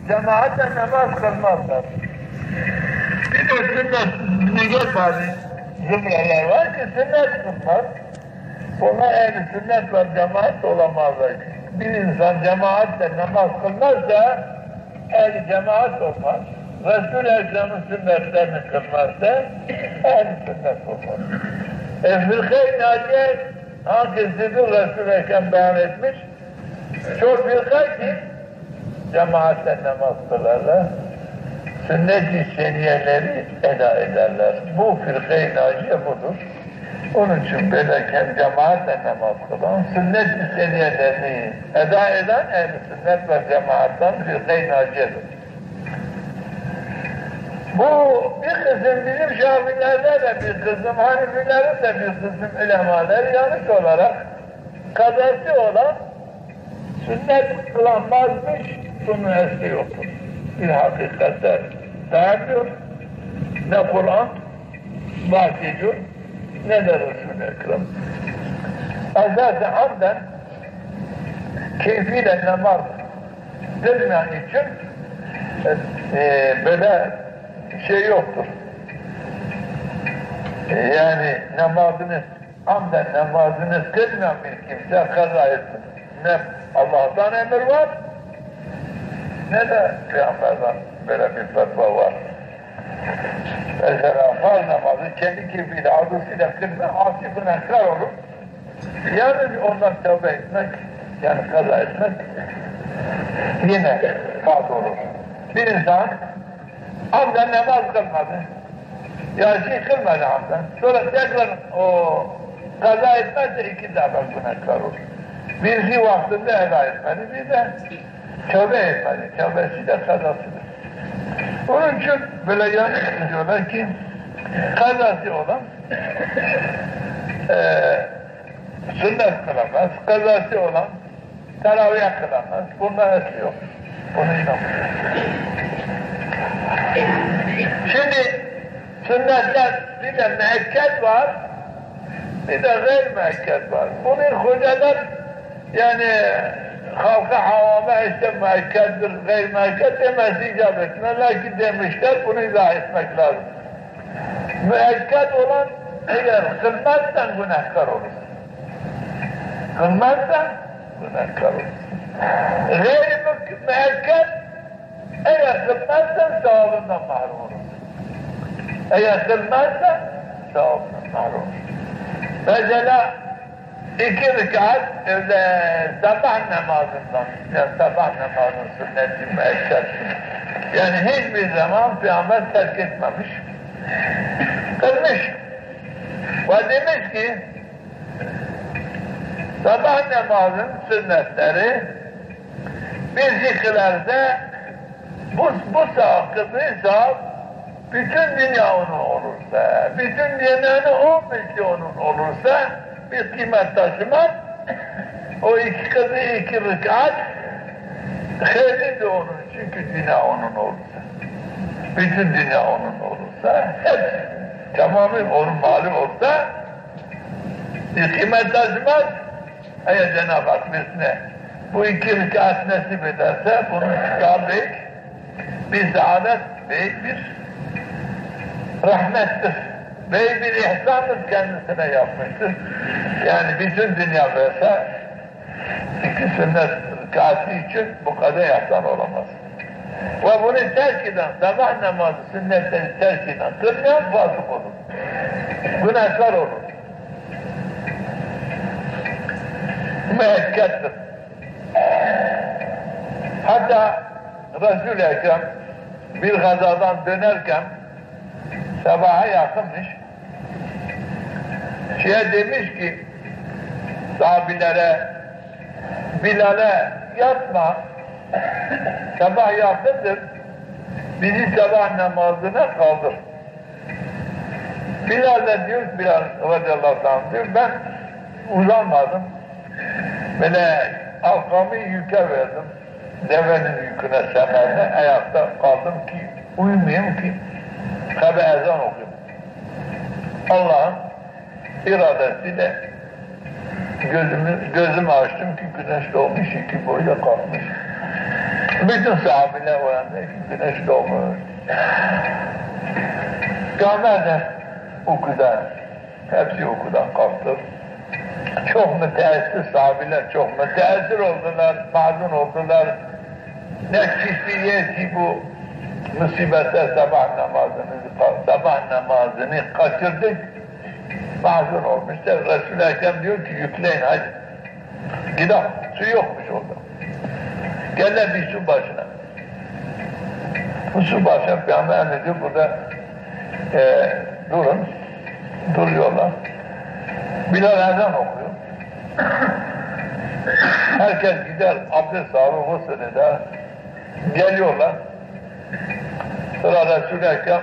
cemaatle namaz kılmazlar. Bir de sünnet nigel bazı zümreler var ki sünnet kılmaz. Onlar ehl-i sünnet ve cemaat olamazlar. Bir insan cemaatle namaz kılmazsa ehl-i cemaat olmaz. Resul-i Ekrem'in sünnetlerini kılmazsa ehl-i sünnet olmaz. Fırka-i Naciye hangisidir Resul-i Ekrem beyan etmiş? Çok fırka ki cemaatle namaz kılarlar. Sünnet-i seniyeleri eda ederler. Bu fırka-i Naciye budur. Onun için böyle cemaatle namaz kılan, sünnet-i seniyelerini eda eden ehl-i sünnet ve cemaattan fırka-i Naciye'dir. Bu bir kısım bizim Şafilerde de bir kısım, Hanifilerin de bir kısım ulemaları yanlış olarak kazası olan sünnet kılanmazmış, bunun esri yoktur. Bir hakikatte dayanmıyor. Ne Kur'an bahsediyor, ne de Resul-i Ekrem. Esas-ı amden keyfiyle namaz kılmayan için böyle şey yoktur. Yani amden namazını kılmayan bir kimse kaza etsin. Ne Allah'tan emir var, ne de Peygamber'den böyle bir fetva var. Mesela farz namazı kendi keyfiyle, arzusuyla kılma, asi günahkar olur. Yani ondan tövbe etmek, yani kaza etmek yine farz olur. Bir insan amden namaz kılmadı. Yani kılmadı amden. Sonra tekrar o kaza etmezse 2 defa günahkar olur. Birisi vaktinde eda etmedi, bir de tövbe etmedi. Tövbesi de kazasıdır. Onun için böyle yanlış diyorlar ki kazası olan sünnet kılamaz, kazası olan teravih kılamaz. Bunlar esri yok. Bunu inanmıyor. Şimdi sünnetler bir de müekket var, bir de gayr müekket var. Bunun hocalar yani halka havama işte müekkettir, gayr müekket demesi icap etmez. Lakin demişler, bunu izah etmek lazım. Müekket olan eğer kılmazsan günahkar olursun. Kılmazsan günahkar olursun. Gayr müekket eğer kılmazsan sevabından mahrum olursun. Eğer kılmazsan sevabından mahrum olursun. Mesela 2 rekat sabah namazından, yani sabah namazının sünneti müekkettir. Yani hiçbir zaman Peygamber terk etmemiş. Kılmış. Ve demiş ki sabah namazın sünnetleri bir kılarsa bu saat kıldığı saat bütün dünya onun olursa, bütün dünyanın 10 milyonun olursa bir kıymet taşımaz. O 2 kıldığı 2 rekat hayırlı de onun, çünkü dünya onun olursa. Bütün dünya onun olursa, hep tamamı onun mali olsa bir kıymet taşımaz. Eğer Cenab-ı Hak birisine bu 2 rekat nasip ederse bunun çıkar bir saadet, büyük bir rahmettir. Büyük bir ihsandır kendisine yapmıştır. Yani bütün dünya verse 2 sünnet rükâtı için bu kadar ihsan olamaz. Ve bunu terk eden, sabah namazı sünnetleri terk eden kılmayan fasık olur. Günahkar olur. Müekkettir. Hatta Resul-i Ekrem bir gazadan dönerken sabaha yakınmış. Demiş ki sahabilere, Bilal'e yatma, sabah yakındır, bizi sabah namazına kaldır. Bilal de diyor, Bilal radıyallahu anh diyor, ben uzanmadım, böyle arkamı yüke verdim, devenin yüküne semerine, ayakta kaldım ki uyumayayım ki kabe ezan okuyayım. Allah'ın iradesiyle gözümü açtım ki güneş doğmuş, 2 boyla kalkmış. Bütün sahabeler uyandı, güneş doğmuş. Peygamber de uykuda, hepsi uykudan kalktı. Çok müteessir sahabeler, çok müteessir oldular, mazun oldular. Ne kişiye ki bu musibete sabah namazını kaçırdık, mazun olmuşlar. Resul-i Ekrem diyor ki yükleyin hadi. Gidelim, su yokmuş orada. Gelin bir su başına. Bu su başına Peygamber diyor burada durun, duruyorlar. Bilal ezan okuyor. Herkes gider, abdest alır, gusül eder. Geliyorlar. Sonra Resul-i Ekrem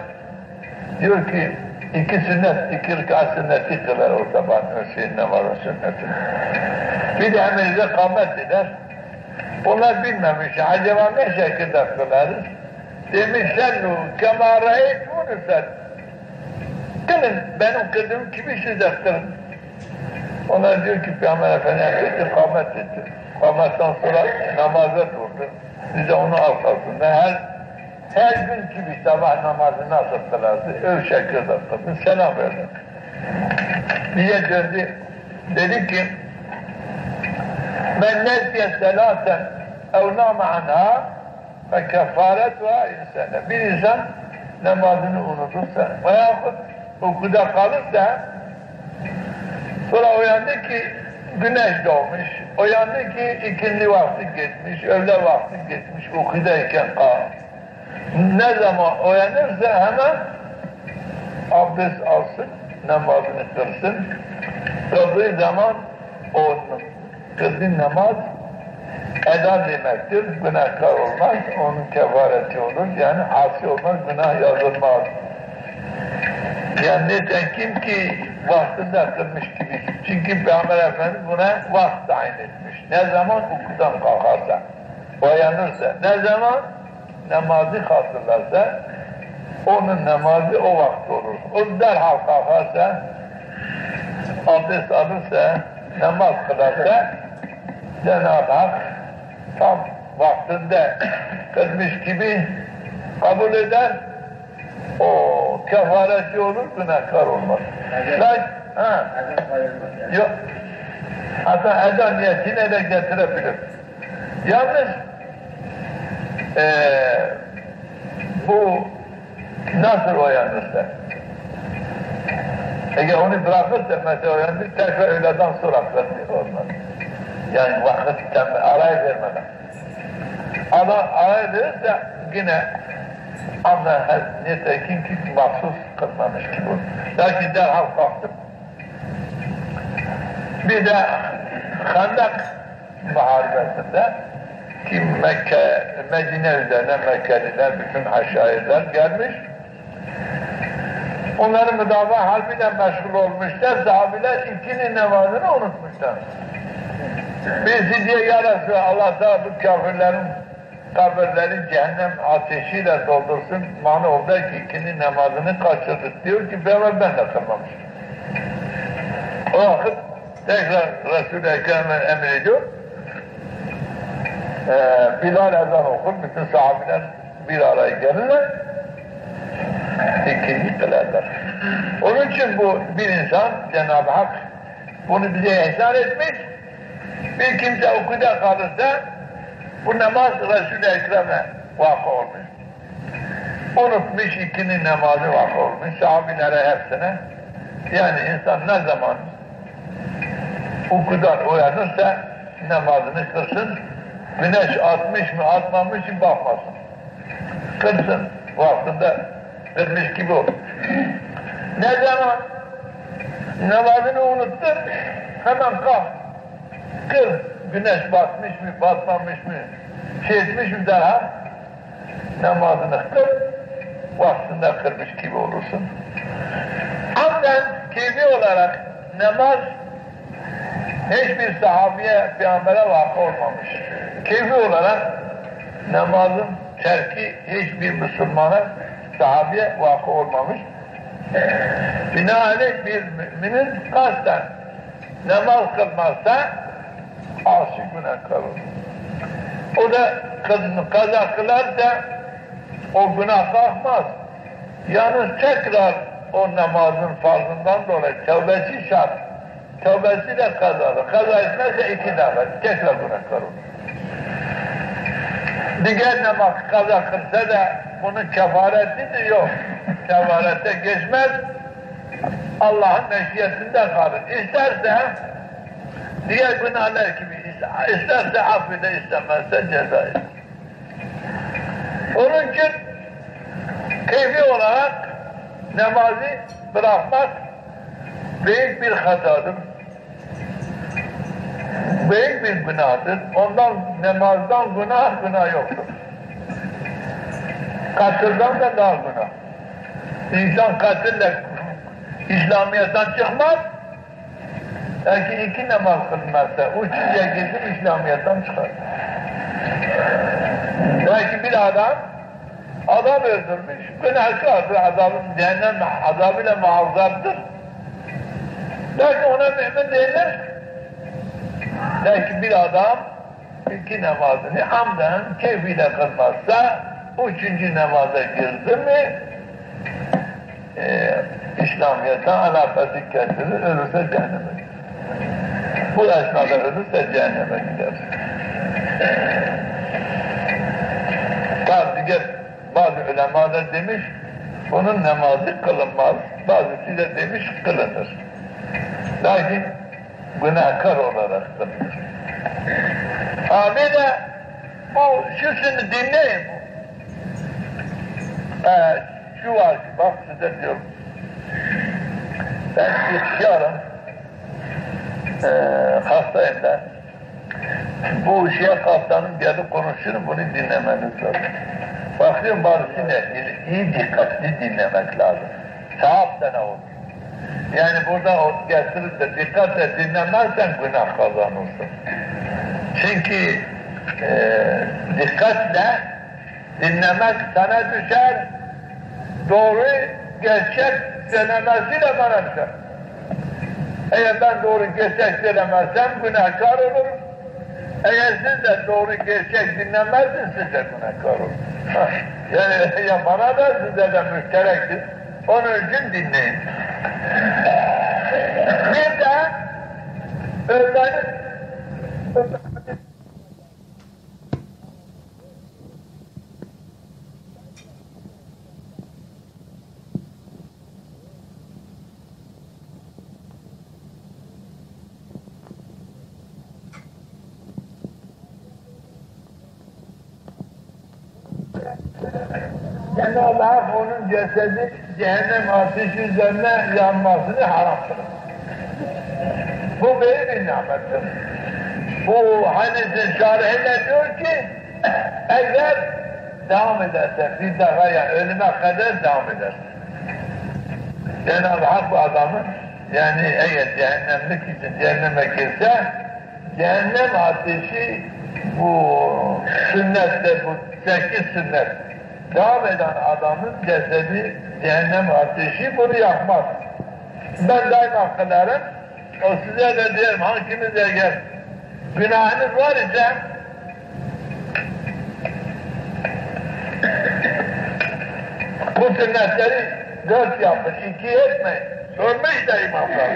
diyor ki iki rekat sünneti kılar o sabah Hüseyin namazı sünnetini. Bir de emrinde kâmet eder. Onlar bilmemiş, acaba ne şekilde kılarız? Demişler, kemâ râeytûnü sen. Kılın, benim kıldığım gibi siz de kılın. Onlar diyor ki Peygamber Efendimiz kâmet etti. Kâmetten sonra namaza durdu. Bize onu arkasında her gün gibi sabah namazı nasıl kılardı? Öyle şekilde kıldı. Selam verdi. Bize döndü. Dedi ki men nesiye selaten ev nama anha ve kefaretuha insana. Bir insan namazını unutursa veyahut uykuda kalırsa sonra uyandı ki güneş doğmuş, uyandı ki ikindi vakti geçmiş, öğle vakti geçmiş, uykudayken ne zaman uyanırsa hemen abdest alsın, namazını kılsın. Kıldığı zaman onun kıldığı namaz eda demektir, günahkar olmaz, onun kefareti olur, yani asi olmaz, günah yazılmaz. Yani neden kim ki vaktinde kılmış gibi, çünkü Peygamber Efendimiz buna vakt tayin etmiş. Ne zaman uykudan kalkarsa, uyanırsa, ne zaman namazı hatırlarsa, onun namazı o vakit olur. O derhal kalkarsa, abdest alırsa, namaz kılarsa, Cenab-ı Hak tam vaktinde kılmış gibi kabul eder, o kefareti olur, günahkar olmaz. Yok. Hatta ezan niyetine de getirebilir. Yalnız bu nasıl uyanırsa, eğer onu bırakırsa mesela uyanır, tekrar öğleden sonra kılıyor olmaz. Yani vakit araya vermeden. Ama araya verirse yine ama nitekim ki mahsus kılmamış gibi olur. Lakin derhal kalktım. Bir de Handak Muharebesi'nde ki Medine üzerine Mekkeliler, bütün aşağılar gelmiş. Onların müdafaa harbiyle meşgul olmuşlar, sahabiler ikinin namazını unutmuşlar. Birisi diye ya Resulallah, Allah da bu kafirlerin kabirleri cehennem ateşiyle doldursun, mani oldu ki ikinin namazını kaçırdık. Diyor ki ben de kılmamışım. O vakit tekrar Resul-i Ekrem'e emrediyor. Bilal ezan okur, bütün sahabiler bir araya gelirler, ikindi kılarlar. Onun için bu bir insan, Cenab-ı Hak bunu bize ihsan etmiş. Bir kimse uykuda kalırsa bu namaz Resul-i Ekrem'e vakı olmuş. Unutmuş, ikinin namazı vakı olmuş, sahabilere hepsine. Yani insan ne zaman uykudan uyanırsa namazını kılsın, güneş atmış mı atmamış mı bakmasın. Kılsın, vaktinde kılmış gibi olur. Ne zaman namazını unuttun, hemen kalk, kıl. Güneş batmış mı, batmamış mı, etmiş mi derhal namazını kıl, vaktinde kılmış gibi olursun. Amden keyfi olarak namaz hiçbir sahabiye, peygambere vakı olmamış. Keyfi olarak namazın terki hiçbir Müslümana, sahabiye vakı olmamış. Binaenaleyh bir müminin kasten namaz kılmazsa asi günahkar olur. O da kaza kılarsa o günah kalkmaz. Yalnız tekrar o namazın farzından dolayı tövbesi şart. Tövbesi de kazalı. Kaza etmezse 2 defa tekrar günahkar olur. Diğer namaz kaza kılsa da bunun kefareti de yok. Kefarete geçmez. Allah'ın meşiyetinden kalır. İsterse diğer günahlar gibi isterse affeder, istemezse ceza eder. Onun için keyfi olarak namazı bırakmak büyük bir hatadır. Büyük bir günahtır. Ondan namazdan günah yoktur. Katilden de daha günah. İnsan katille İslamiyet'ten çıkmaz. Belki 2 namaz kılmazsa, 3'üncüye gidip İslamiyet'ten çıkar. Belki bir adam öldürmüş, günahkardır, cehennem azabıyla muazzaptır. Belki ona mümin değiller. Belki bir adam 2 namazını hamden keyfiyle kılmazsa, 3. namaza girdi mi, İslamiyet'ten alakası kesilir, ölürse cehenneme gider. Bu esnada ölürse cehenneme gider. Bazı ulemalar demiş, bunun namazı kılınmaz. Bazısı da demiş kılınır. Lakin günahkar olarak kılınır. Abi de bu şusunu dinleyin. Şu var ki bak size diyorum. Ben ihtiyarım. Hastayım da. Bu şeye kaptanım gelip konuşurum, bunu dinlemeniz lazım. Bakıyorum bazısıyla iyi dikkatli dinlemek lazım. Sevap da ne olur? Yani burada o getirip de dikkatle dinlemezsen günah kazanırsın. Çünkü dikkatle dinlemek sana düşer, doğru, gerçek denemesiyle bana düşer. Eğer ben doğru gerçek denemezsem günahkar olurum. Eğer siz de doğru gerçek dinlemezsiniz, siz de günahkar olur. Yani ya bana da size de müşterektir. Onun için dinleyin. Bir de öğrenin Cenab-ı Hak onun cesedi cehennem ateşi üzerine yanmasını haram kılır. Bu büyük bir nimettir. Bu hadisin şarihiyle diyor ki eğer devam ederse bir daha yani ölüme kadar devam eder. Cenab-ı Hak bu adamı yani eğer cehennemlik için cehenneme girse cehennem ateşi bu sünnette bu 8 sünnet devam eden adamın cesedi cehennem ateşi bunu yakmaz. Ben daima kılarım. O size de diyelim hanginiz eğer günahınız var ise bu sünnetleri 4 yapın, 2 etmeyin. Sormuş da imamlar.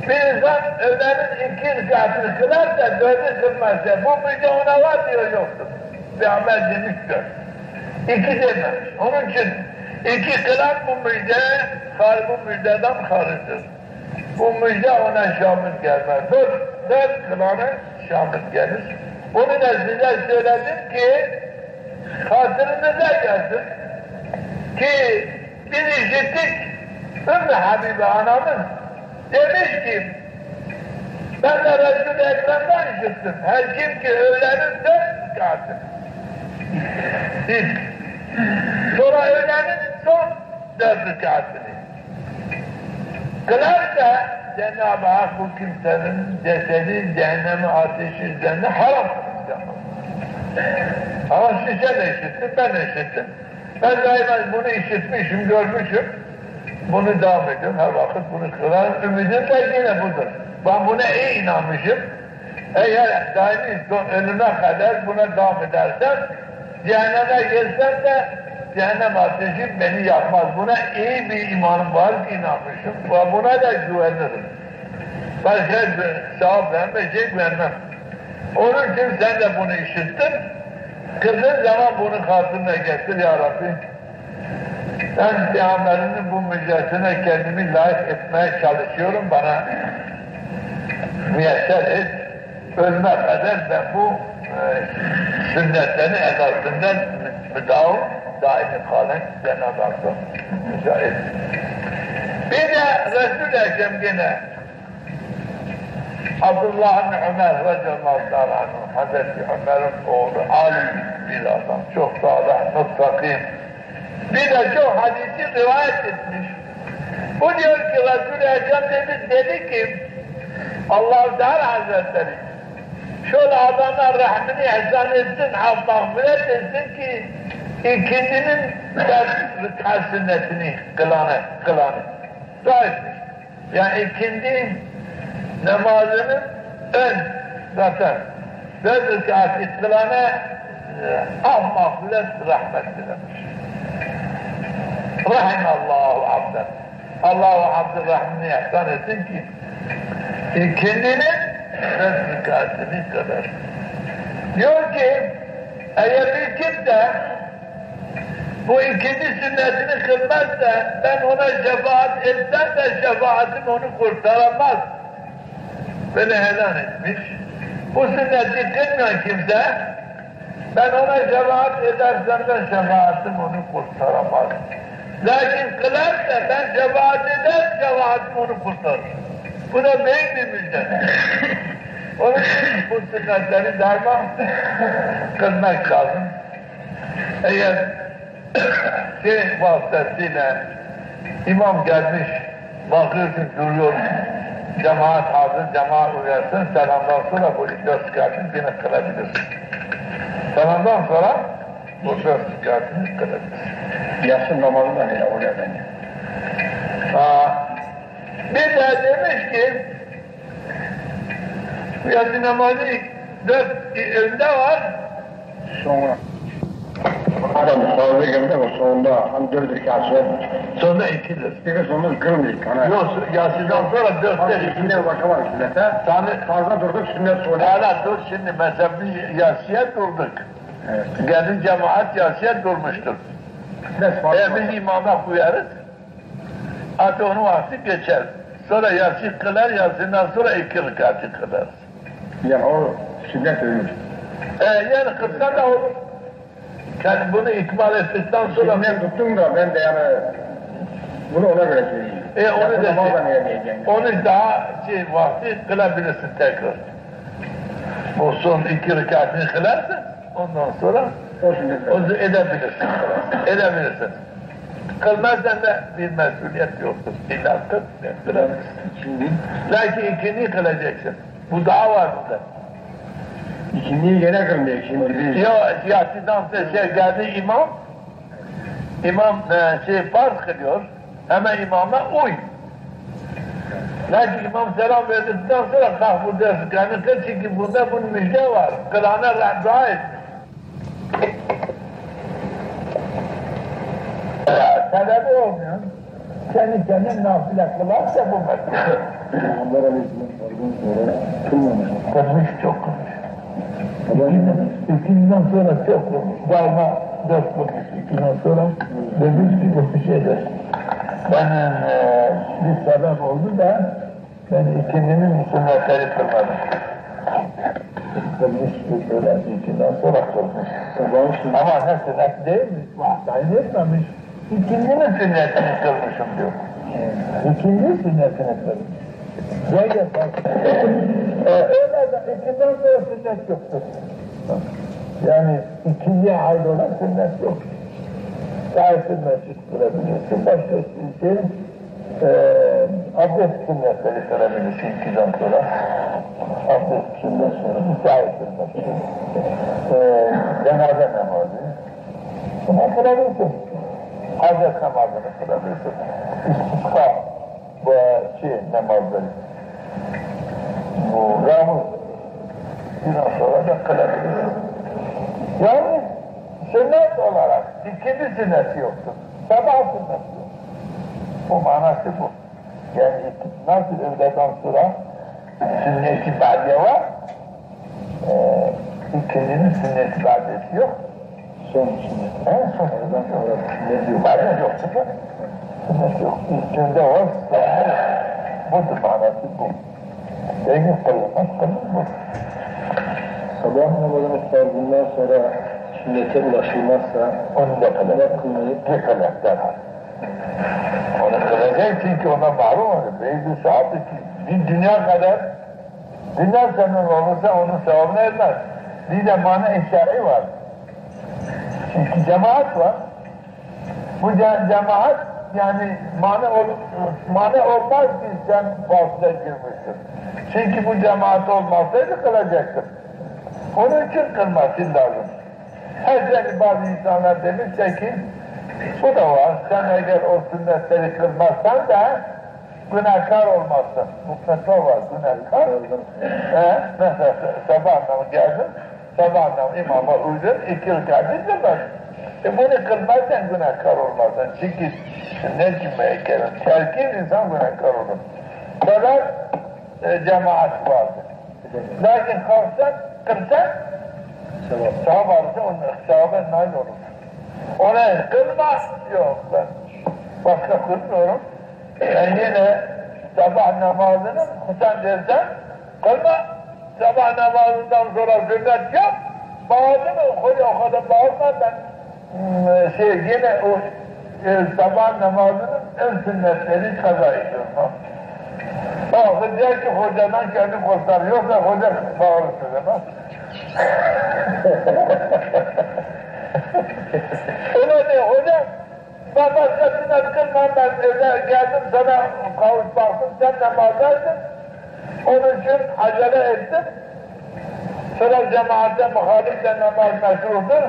Bir insan öğlenin 2 rükatını kılarsa 4'ü kılmazsa bu müjde ona var diyor yoktur. Bir amel demiştir. 2 dememiş. Onun için 2 kılan bu müjde, bu müjdeden hariçtir. Bu müjde ona şamil gelmez. 4 kılanı şamil gelir. Bunu da size söyledim ki hatırınıza gelsin ki biz işittik Ümmü Habibe anamız demiş ki ben de Resul-i Ekrem'den işittim. Her kim ki öğlenin 4 rükatı. Sonra öğlenin son 4 rükatını. Kılarsa Cenab-ı Hak bu kimsenin cesedi cehennemi ateşi üzerine haram kılacak. Ama size de işittim, ben de işittim. Ben daima bunu işitmişim, görmüşüm. Bunu devam ediyorum, her vakit bunu kılan ümidim de yine budur. Ben buna iyi inanmışım. Eğer daimi son ölüme kadar buna devam edersem, cehenneme girsem de cehennem ateşi beni yakmaz. Buna iyi bir imanım var ki inanmışım ve buna da güvenirim. Başka sevap vermeyecek vermem. Onun için sen de bunu işittin. Kıldığın zaman bunu hatırına getir ya Rabbi. Ben Peygamberinin bu müjdesine kendimi layık etmeye çalışıyorum. Bana müyesser et. Ölme kadar ben bu sünnetlerini edasından müdavim daimi kalen Cenab-ı Hakk'a müsaade. Bir de Resul-i Ekrem gene Abdullah bin Ömer radıyallahu ta'ala anhu, Hazreti Ömer'in oğlu, alim bir adam, çok sağlam, muttakim. Bir de çok hadisi rivayet etmiş. Bu diyor ki Resul-i Ekrem dedi ki Allah-u Teala Hazretleri şöyle adamlar rahmini ihsan etsin, mağfiret etsin ki ikindinin ders sünnetini kılanı. Sahipmiş. Yani ikindi namazının ön zaten dört rükât kılana mağfiret rahmet dilemiş. Rahimallahu abden. Allah-u Abdü rahmini ihsan etsin ki ikindinin dört rükâtini kadar. Diyor ki eğer bir kimse bu ikinci sünnetini kılmazsa ben ona şefaat etsem de şefaatim onu kurtaramaz. Beni helal etmiş. Bu sünneti kılmayan kimse ben ona şefaat edersem de şefaatim onu kurtaramaz. Lakin kılarsa ben şefaat eder, şefaatim onu kurtarır. Bu da büyük bir müjde. Onun için bu sünnetleri daima kılmak lazım. Eğer vasıtasıyla imam gelmiş, bakıyorsun duruyor, cemaat hazır, cemaat uyarsın, selamdan sonra bu dört rükâtını yine kılabilirsin. Selamdan sonra bu dört rükâtını kılabilirsin. Yatsı namazı da ne oluyor bence? Bir de demiş ki yatsı namazı dört önde var. Sonra adam sağlığı geldi ama sonunda hani dört rükâtı Sonra ikidir. bir de sonunda kılmıyor. Yok, yatsıdan sonra dörtte İkinden bakamaz sünnete. Fazla durduk sünnet sonra. Hala dur şimdi mezhepli yatsıya durduk. Evet. Gelin cemaat yatsıya durmuştur. Biz imama uyarız. Artık onun vakti geçer. Sonra yatsı kılar, yatsından sonra iki rükâtı kılar. Yani o sünnet ölür. Yani kılsa da olur. Yani bunu ikmal ettikten sonra... Sünnet tuttum da ben de yani bunu ona göre söyleyeyim. Onu da onu daha vakti kılabilirsin tekrar. O son iki rükâtını kılarsın, ondan sonra onu edebilirsin. Edebilirsin. Kılmazsan da bir mesuliyet yoktur. İlla kılabilirsin. Lakin ikinci kılacaksın. Bu daha var burada. İkindiyi gene kılmıyor şimdi. Yatsıdan geldi imam farz kılıyor, hemen imama uy. Lakin imam selam verdikten sonra kalk bu dersi kıl çünkü bunda bunun müjde var. Kılana dua et. Sebebi olmuyor. Kendi kendine nafile kılarsa bu mesele. Peygamber Aleyhisselam sorduğun sonra kılmamış. Kılmış, çok kılmış. İkinden sonra çok kılmış. Daima dört kılmış. İkinden sonra demiş ki bu bir şeydir. Benim bir sebep oldu da ben ikindinin sünnetleri kılmadım. Kılmış bir böyle ikinden sonra kılmış. Ama ne sünnet değil mi? Vahdayını etmemiş. İkindinin sünnetini kılmışım diyor. İkindi sünnetini kılmış. Öyle de ikinden sonra sünnet yoktur. Yani ikinciye ait olan sünnet yok. Gayet-i mescid kılabilirsin. Başka abdest sünnetleri kılabilirsin ikiden sonra. Abdest sünnet sonra müsait mescid. Cenaze namazı. Bunu kılabilirsin. Hazret namazını kılabilirsin. İstisqa bu namazları. Bu ramuz Biraz sonra da kılabilir. Yani sünnet olarak ikinci sünneti yoktur. Sabah sünneti yok. Bu manası bu. Yani nasıl öğleden sonra sünnet-i badiye var, ikincinin sünnet-i badiyesi yok. Son sünnet. Son sünnet yok. Badiye yoktur da. Sünnet yok. İlkinde var, budur manası bu. Zengin kılınmaz, bu. Sabah namazını fardından sonra sünnete ulaşılmazsa Onu da kılacak. Kılacak derhal. Onu kılacak çünkü ona malum olur. Beyzi saati ki bir dünya kadar dünya senin olursa onun sevabını etmez. Bir de mani eşyarı var. Çünkü cemaat var. Bu cemaat yani mani olmaz ki sen fasıla girmişsin. Çünkü bu cemaat olmasaydı kılacaktın. Onun için kılmasın lazım. Her bazı insanlar demişler ki bu da var, sen eğer o sünnetleri kılmazsan da günahkar olmazsın. Mutlaka var, günahkar. Mesela sabah namı geldin, sabah namı imama uydun, 2 rekat dinlemez. Bunu kılmazsan günahkar olmazsın. Çünkü sünnet cümleye gelin, terkin insan günahkar olur. Kadar cemaat vardır. Lakin kalksan, kılsan, sevap varsa onun sevabı nail olur. Ona kılma yok ben. Başka kılmıyorum. Ben yine sabah namazını kusan dersen kılma. Sabah namazından sonra sünnet yap. Bağırdın o kadar bağırma ben yine o sabah namazının en sünnetleri kaza ediyorum. Bakın der ki hocadan kendi kurtarıyorsa hoca bağırır size bak. Öyle de hocam, ben başka sünnet kılmam, ben geldim sana kavuş baktım, sen namazdaydın. Onun için acele ettim. Sıra cemaate muhalifle namaz meşrudur.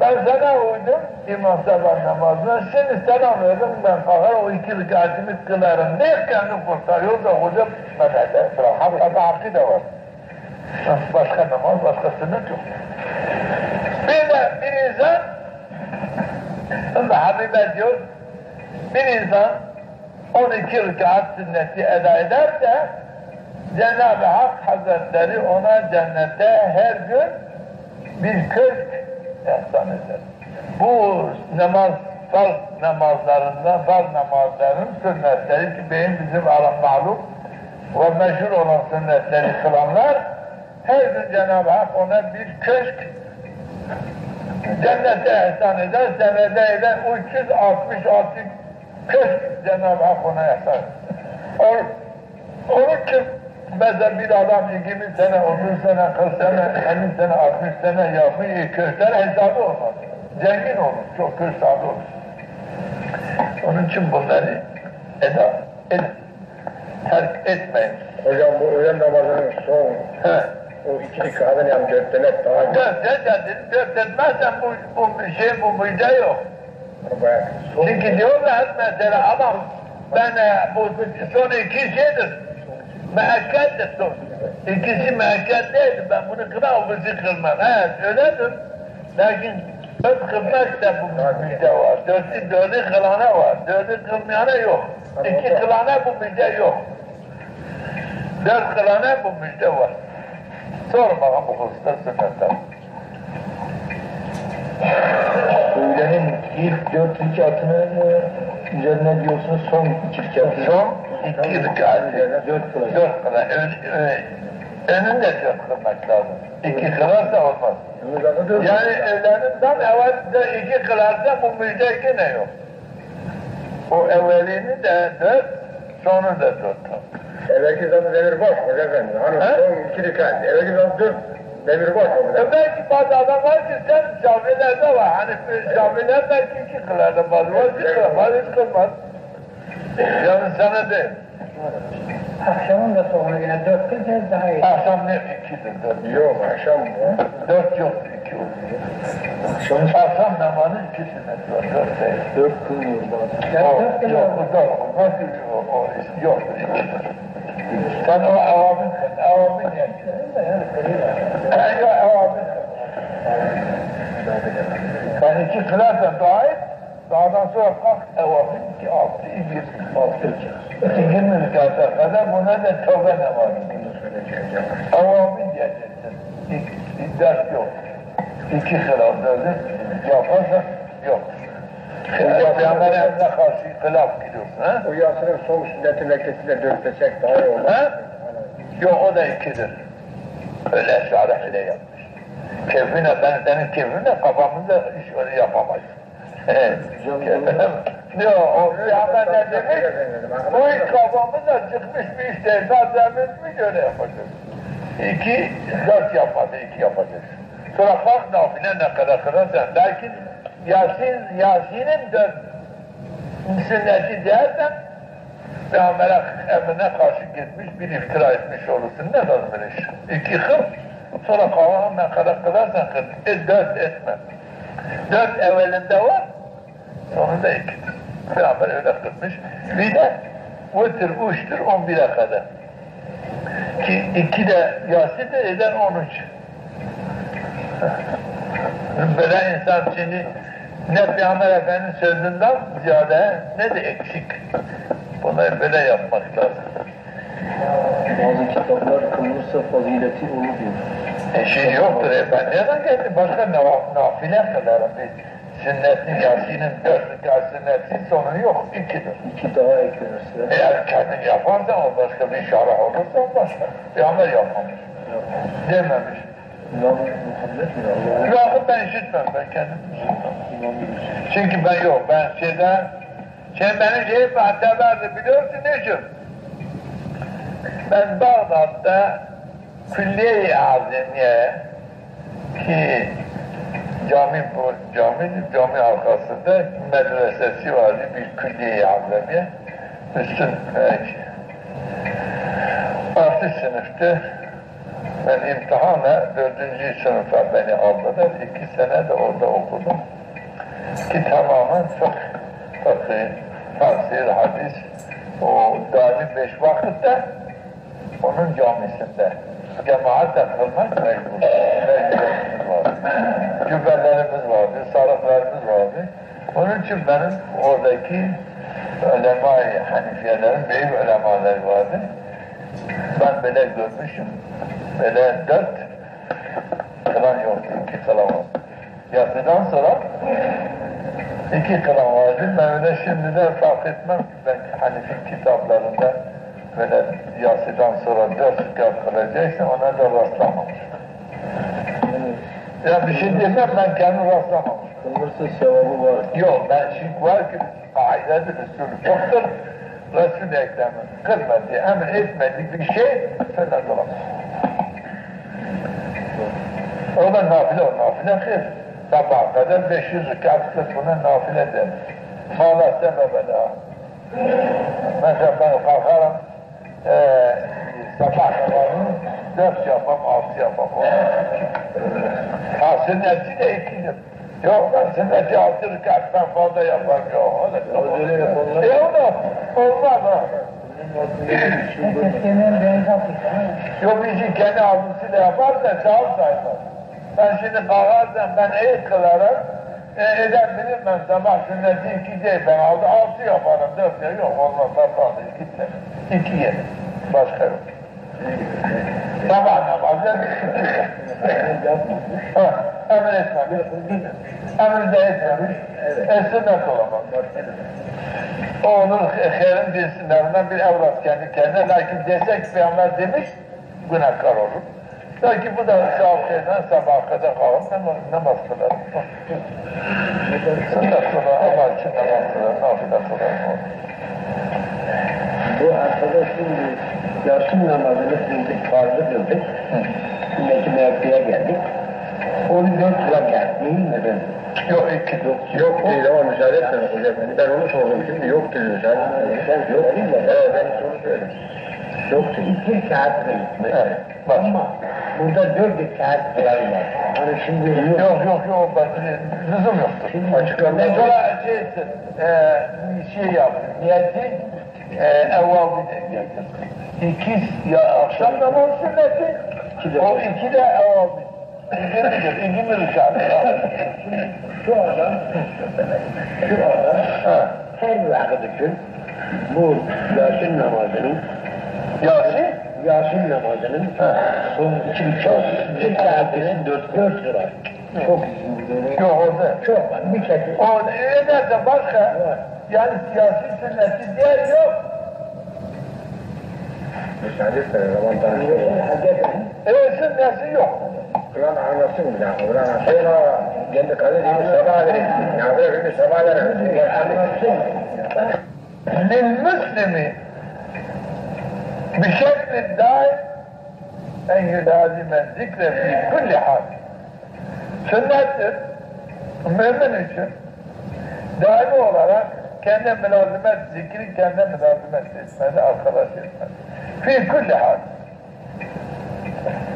Ben sana uydum, İmam sabah namazına. Şimdi selam verdim, ben kalkar o 2 rekatimi kılarım. Ne kendim kurtarıyor da hocam, medede, hakkı da var. Başka namaz, başka sünnet yok. Bir insan, Habibe diyor, bir insan 12 rekat sünneti eda ederse, Cenab-ı Hak Hazretleri ona cennette her gün bir köşk ihsan eder. Bu namaz, farz namazların sünnetleri ki bizim malum ve meşhur olan sünnetleri kılanlar, her gün Cenab-ı Hak ona bir köşk cennete ihsan eder, senede eder 366 köşk Cenab-ı Hak ona ihsan eder. Onun için mesela bir adam 20 sene, 30 sene, 40 sene, 50 sene, 60 sene yapmış, köşkler hesabı olmaz. Zengin olur, çok köşk sahibi olur. Onun için bunları terk etmeyin. Hocam bu öğlen namazının son o 2 rekatın yani 4 tane daha iyi. 4 etmezsen bu müjde yok. Çünkü diyorlar mesela ama ben bu son 2 şeydir. Mehakkattir son. İkisi mehakkat değildir. Ben bunu kılavuzı kılmam. Evet öyledir. Lakin 4 kılmak da bu müjde var. 4'ü kılana var. 4'ü kılmayana yok. 2 kılana bu müjde yok. 4 kılana bu müjde var. Sorun bakalım bu hususta sünnetten. Öğlenin ilk 4 rekatını üzerine diyorsunuz son 2 rekatını. Son 2 rekatı. 4 kılacak. 4 kılacak. Önünde 4 kılmak lazım. 2 kılarsa olmaz. Yani evlerinden evvel de 2 kılarsa bu müjde yine yok. O evvelini de 4, sonu da 4. Evvelki zaman demir boş hoca efendi. Hani son 2 rekat. Evvelki zaman 4 demir boş hoca. Belki bazı adam var ki sen Şafilerde var. Hani Şafiler belki 2 kılardı bazı var 2 kılar. Hiç kılmaz. Yani sana değil. Akşamın da sonra yine 4 kez daha iyi. Akşam ne 2'dir? 4 Yok akşam ya. 4 yok 2 oluyor. Akşam namazı 2 sünnet var. 4 değil. 4 kılmıyor bazen. Yok, yok, yok, yok, yok, Sen o avabinsin, avabin yani. Yok avabinsin. Ben iki kılarsan dua et, dağdan sonra kalk avabin ki altı bir. İki günlük kadar buna da tövbe namazı. Avabin diyeceksin. Ders yok. İki kılarsan yaparsan yok. Peygamber emrine karşı kılaf gidiyorsun, ha? O Yasin'in son sünnet-i lekkesiyle dörtlesek daha iyi olur. Ha? Yok, o da ikidir. Öyle şarih ile yapmış. Keyfine, ben senin keyfine kafamızda iş öyle yapamayız. Yok, o Peygamber ne demiş? Bu iş kafamızda çıkmış bir iş değil, nazarımızmış öyle yapacağız. İki, dört yapmadı, iki yapacağız. Sonra kalk nafile ne kadar kırarsan, lakin Yasin'in dört sünneti dersen Peygamber'e emrine karşı gitmiş, bir iftira etmiş olursun. Ne lazım öyle iş? İki kıl, sonra kalanı ne kadar kılarsan kıl. Dört etme. Dört evvelinde var, sonunda ikidir. Peygamber öyle kılmış. Bir de vıtır, uçtur, 11'e kadar. Ki iki de Yasin'de eden 13. Böyle insan şimdi ne Peygamber Efendimiz sözünden ziyade ne de eksik. Bunları böyle yapmak lazım. Bazı kitaplar kılınırsa fazileti olur diyor. Şey yoktur efendim. Neden geldi? Başka nafile kadar bir sünnetin Yasin'in 4 rekat sünneti sonu yok. 2'dir. İki daha eklenirse. Eğer kendin yaparsan o başka bir şarah olursa o başka. Peygamber yapmamış. Dememiş. İmam Muhammed mi Allah'ın? Kulağım ben işitmem, ben kendim işitmem. Çünkü ben yok, ben benim şeyim muhteberdi, biliyorsun ne için? Ben Bağdat'ta Külliye-i Azimiye ki cami arkasında medresesi vardı, bir Külliye-i Azimiye. Üstün 6 sınıftı. Ben imtihanla 4. sınıfa beni aldılar. 2 sene de orada okudum. Ki tamamen fıkıh, tafsir, hadis, o daimi 5 vakitte onun camisinde. Cemaatle kılmak mecbur. Mecburiyetimiz vardı. Cübbelerimiz vardı, sarıklarımız vardı. Onun için benim oradaki ulema-i hanifiyelerin büyük ulemaları vardı. Ben böyle görmüşüm. Böyle 4 kılan yoktu, 2 kılan vardı. Yatıdan sonra 2 kılan vardı. Ben öyle şimdi de fark etmem ki ben Hanifi kitaplarında böyle yatıdan sonra 4 rekat kılacaksa ona da rastlamamış. Ya bir şey diyemem, ben kendim rastlamamış. Kılınırsa sevabı var. Yok, ben şimdi var ki kaidedir, Resulü yoktur. Resul-i Ekrem'in kılmadığı, emir etmediği bir şey senden olamaz. O da nafile, o nafile kıl. Sabaha kadar 500 rekat kıl, buna nafile denir. Mağla sebebe daha. Mesela ben kalkarım, sabah namazını 4 yapam, 6 yapam. Sünneti de 2'dir. Yok ben sünneti 6 rekattan fazla yaparım. Yok Öyle yapanlar. Olmaz ha. Eskiden benzer Yok işi kendi avlusuyla yaparsa sağ saymaz. Ben şimdi kalkarsam ben iyi kılarım. Edebilirim ben sabah sünneti 2 değil. Ben 6 yaparım. 4 ya yok olmaz. Fazla 2 yer. Başka yok. Sabah namazı 2 emir etmemiş. Emir de etmemiş. Sünnet olamaz. O onun hayırın cinsinden bir evlat kendi kendine. Lakin desek Peygamber demiş, günahkar olur. Lakin bu da sağlıklarından sabaha kadar kalır, namaz kılarım. Sünnet kılarım, Allah için namaz kılarım, nafile kılarım. Bu arkadaşın Yasin namazını kıldık, farzı kıldık. Sünnet-i mevkiye geldik. Onu 4 rekat değil mi efendim? Yok, 2. Yok değil ama müsaade etmemek hocam. Ben onu sordum şimdi, yok dedi müsaade. Ben söyledim de. Ben soru söyledim. Yok dedi. 2 rekat kıldık. Evet, bak. Ama Burada 4 saat falan var. Hani şimdi Yok, lüzum yoktur. Açıklamaya Sonra şey yaptı, niyeti evvabı getir. İki akşam namazı sünneti, o iki de evvabı. İkinci rükat. şu adam her vakit için bu Yasin namazının Yasin namazının son 2 saatinin 4 lira. Çok Yok orada. çok var. Bir şekilde. O ederse başka, yani siyasi sünneti diğer yok. Müsaade etsene Ramazan. Sünneti yok. Kur'an anlasın bir daha. Kur'an anlasın. Kendi kadı değil, sabah verin. Nafile günü sabah verin. Anlatsın. للمسلم بشكل دائم أن يلازم الذكر في كل حال. Sünnettir, mümin için daimi olarak kendine mülazimet, zikri kendine mülazimet etmeli, arkadaş etmeli. Fi kulli hal.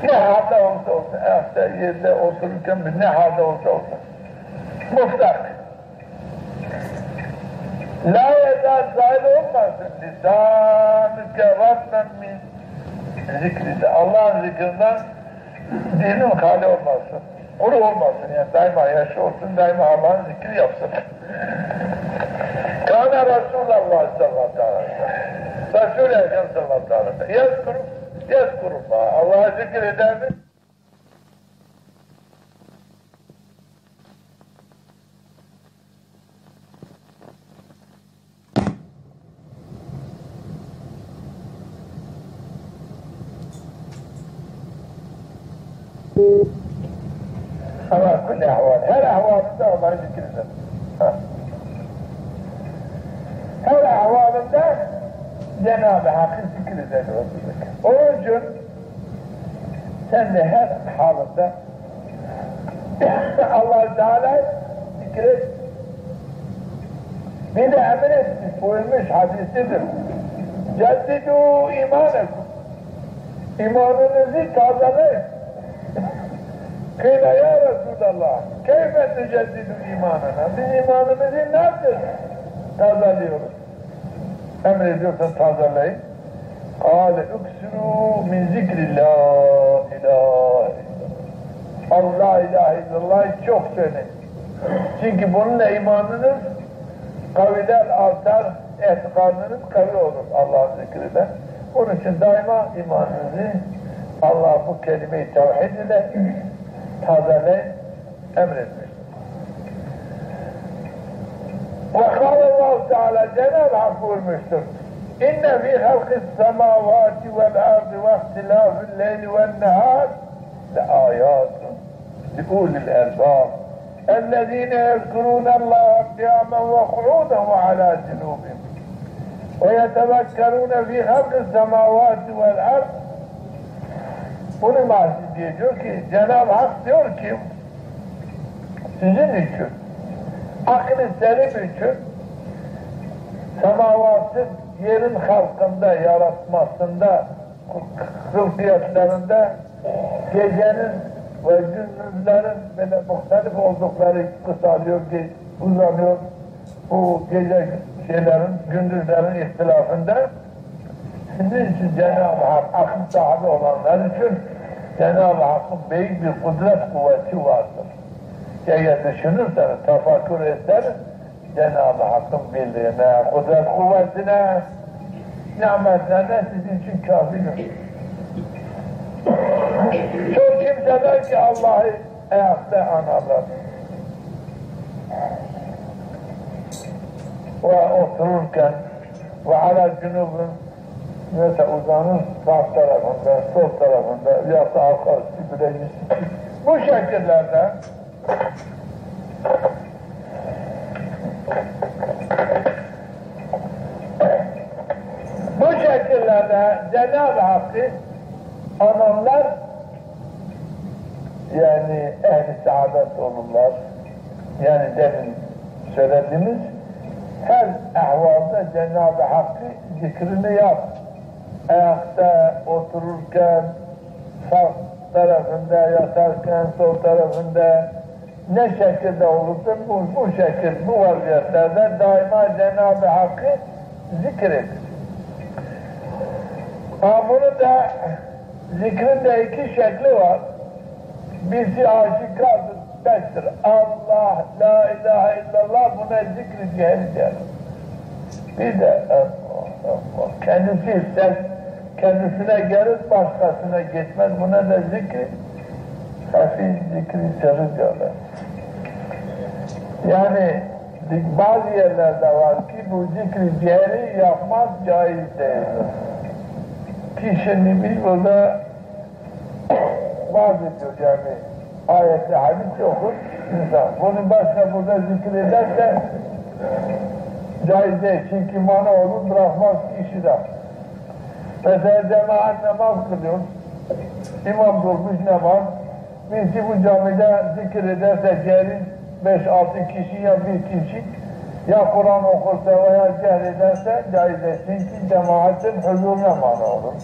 Ne halde olsa, ayakta, yerde otururken ne halde olsa. Mutlak. La yezâl zâil olmasın lisânüke rabben min zikrillah. Allah'ın zikrinden dinin hali olmasın. Kuru olmasın yani daima yaşı olsun, daima Allah'ın zikri yapsın. Kâne Resulullah sallallahu aleyhi ve sellem. Resul-i Ekrem sallallahu aleyhi ve sellem. Yazkurullah. Allah'a zikir eder mi? Ama kulli ahval, her ahvalında Allah'ı zikir eder. Her ahvalında Cenab-ı Hakk'ı zikir eder. Onun için sen de her halinde Allah-u Teala zikir et. Bir de emin etmiş, buyurmuş hadisidir. Ceddidû imanekum. İmanınızı tazeleyin. Kıyla ya Resulallah, keyfe tüceddidü imanına? Biz imanımızı nasıl tazeliyoruz? Emrediyorsan tazeleyin. Kâle üksürû min zikrillah ilahe. Allah ilahe illallah çok söyleyin. Çünkü bununla imanınız kaviler artar, etikadınız kavi olur Allah'ın zikriyle. Onun için daima imanınızı Allah bu kelime-i tevhid ile tazeleyin emretmiş. Ve kâlallahu Teala Cenab-ı Hak buyurmuştur. İnne fî halkis semâvâti vel ardı ve ihtilâfil leyli vel nehâr le âyâtun li ulil elbâb ellezîne yezkurûnallâhe kıyâmen ve ku'ûden ve alâ cunûbihim ve yetevekkerûne fî halkis semâvâti vel ardı. Bunu bahsediyor, diyor ki Cenab-ı Hak diyor ki sizin için, akıl-ı selim için semavatın yerin halkında, yaratmasında, hılfiyatlarında gecenin ve gündüzlerin böyle muhtelif oldukları kısalıyor, uzanıyor. Bu gece şeylerin, gündüzlerin ihtilafında sizin için Cenab-ı Hak akıl sahibi olanlar için Cenab-ı Hakk'ın büyük bir kudret kuvveti vardır. Eğer düşünürseniz, tefekkür etseniz Cenab-ı Hakk'ın birliğine, kudret kuvvetine, nimetlerine sizin için kafidir. Çok kimseler ki Allah'ı ayakta anarlar. Ve otururken ve ala cunubun mesela uzanır sağ tarafında, sol tarafında ya da arka üstü bile bu şekillerde Cenab-ı Hakk'ı ananlar yani ehl-i saadet olurlar. Yani demin söylediğimiz her ahvalda Cenab-ı Hakk'ı zikrini yap. Ayakta otururken, tarafında, yatarken sol tarafında ne şekilde olursa bu şekil, bu vaziyetlerde daima Cenab-ı Hakk'ı zikredin. Bunun da zikrin de iki şekli var. Birisi aşikardır, beştir. Allah, la ilahe illallah buna zikri cehri der. Bir de kendisi ister, kendisine gelir, başkasına gitmez. Buna da zikri, hafif zikri sırrı diyorlar. Yani bazı yerlerde var ki bu zikri cehri yapmak caiz değildir. Kişinin bir burada vaaz ediyor yani ayet-i hadis okur insan. Bunu başka burada zikrederse caiz değil. Çünkü mana olur bırakmaz kişi de. Mesela cemaat namaz kılıyor. İmam durmuş namaz. Birisi bu camide zikrederse cehri 5-6 kişi ya bir kişi ya Kur'an okursa veya cehr ederse caiz değil. Çünkü cemaatin huzuruna mana olur.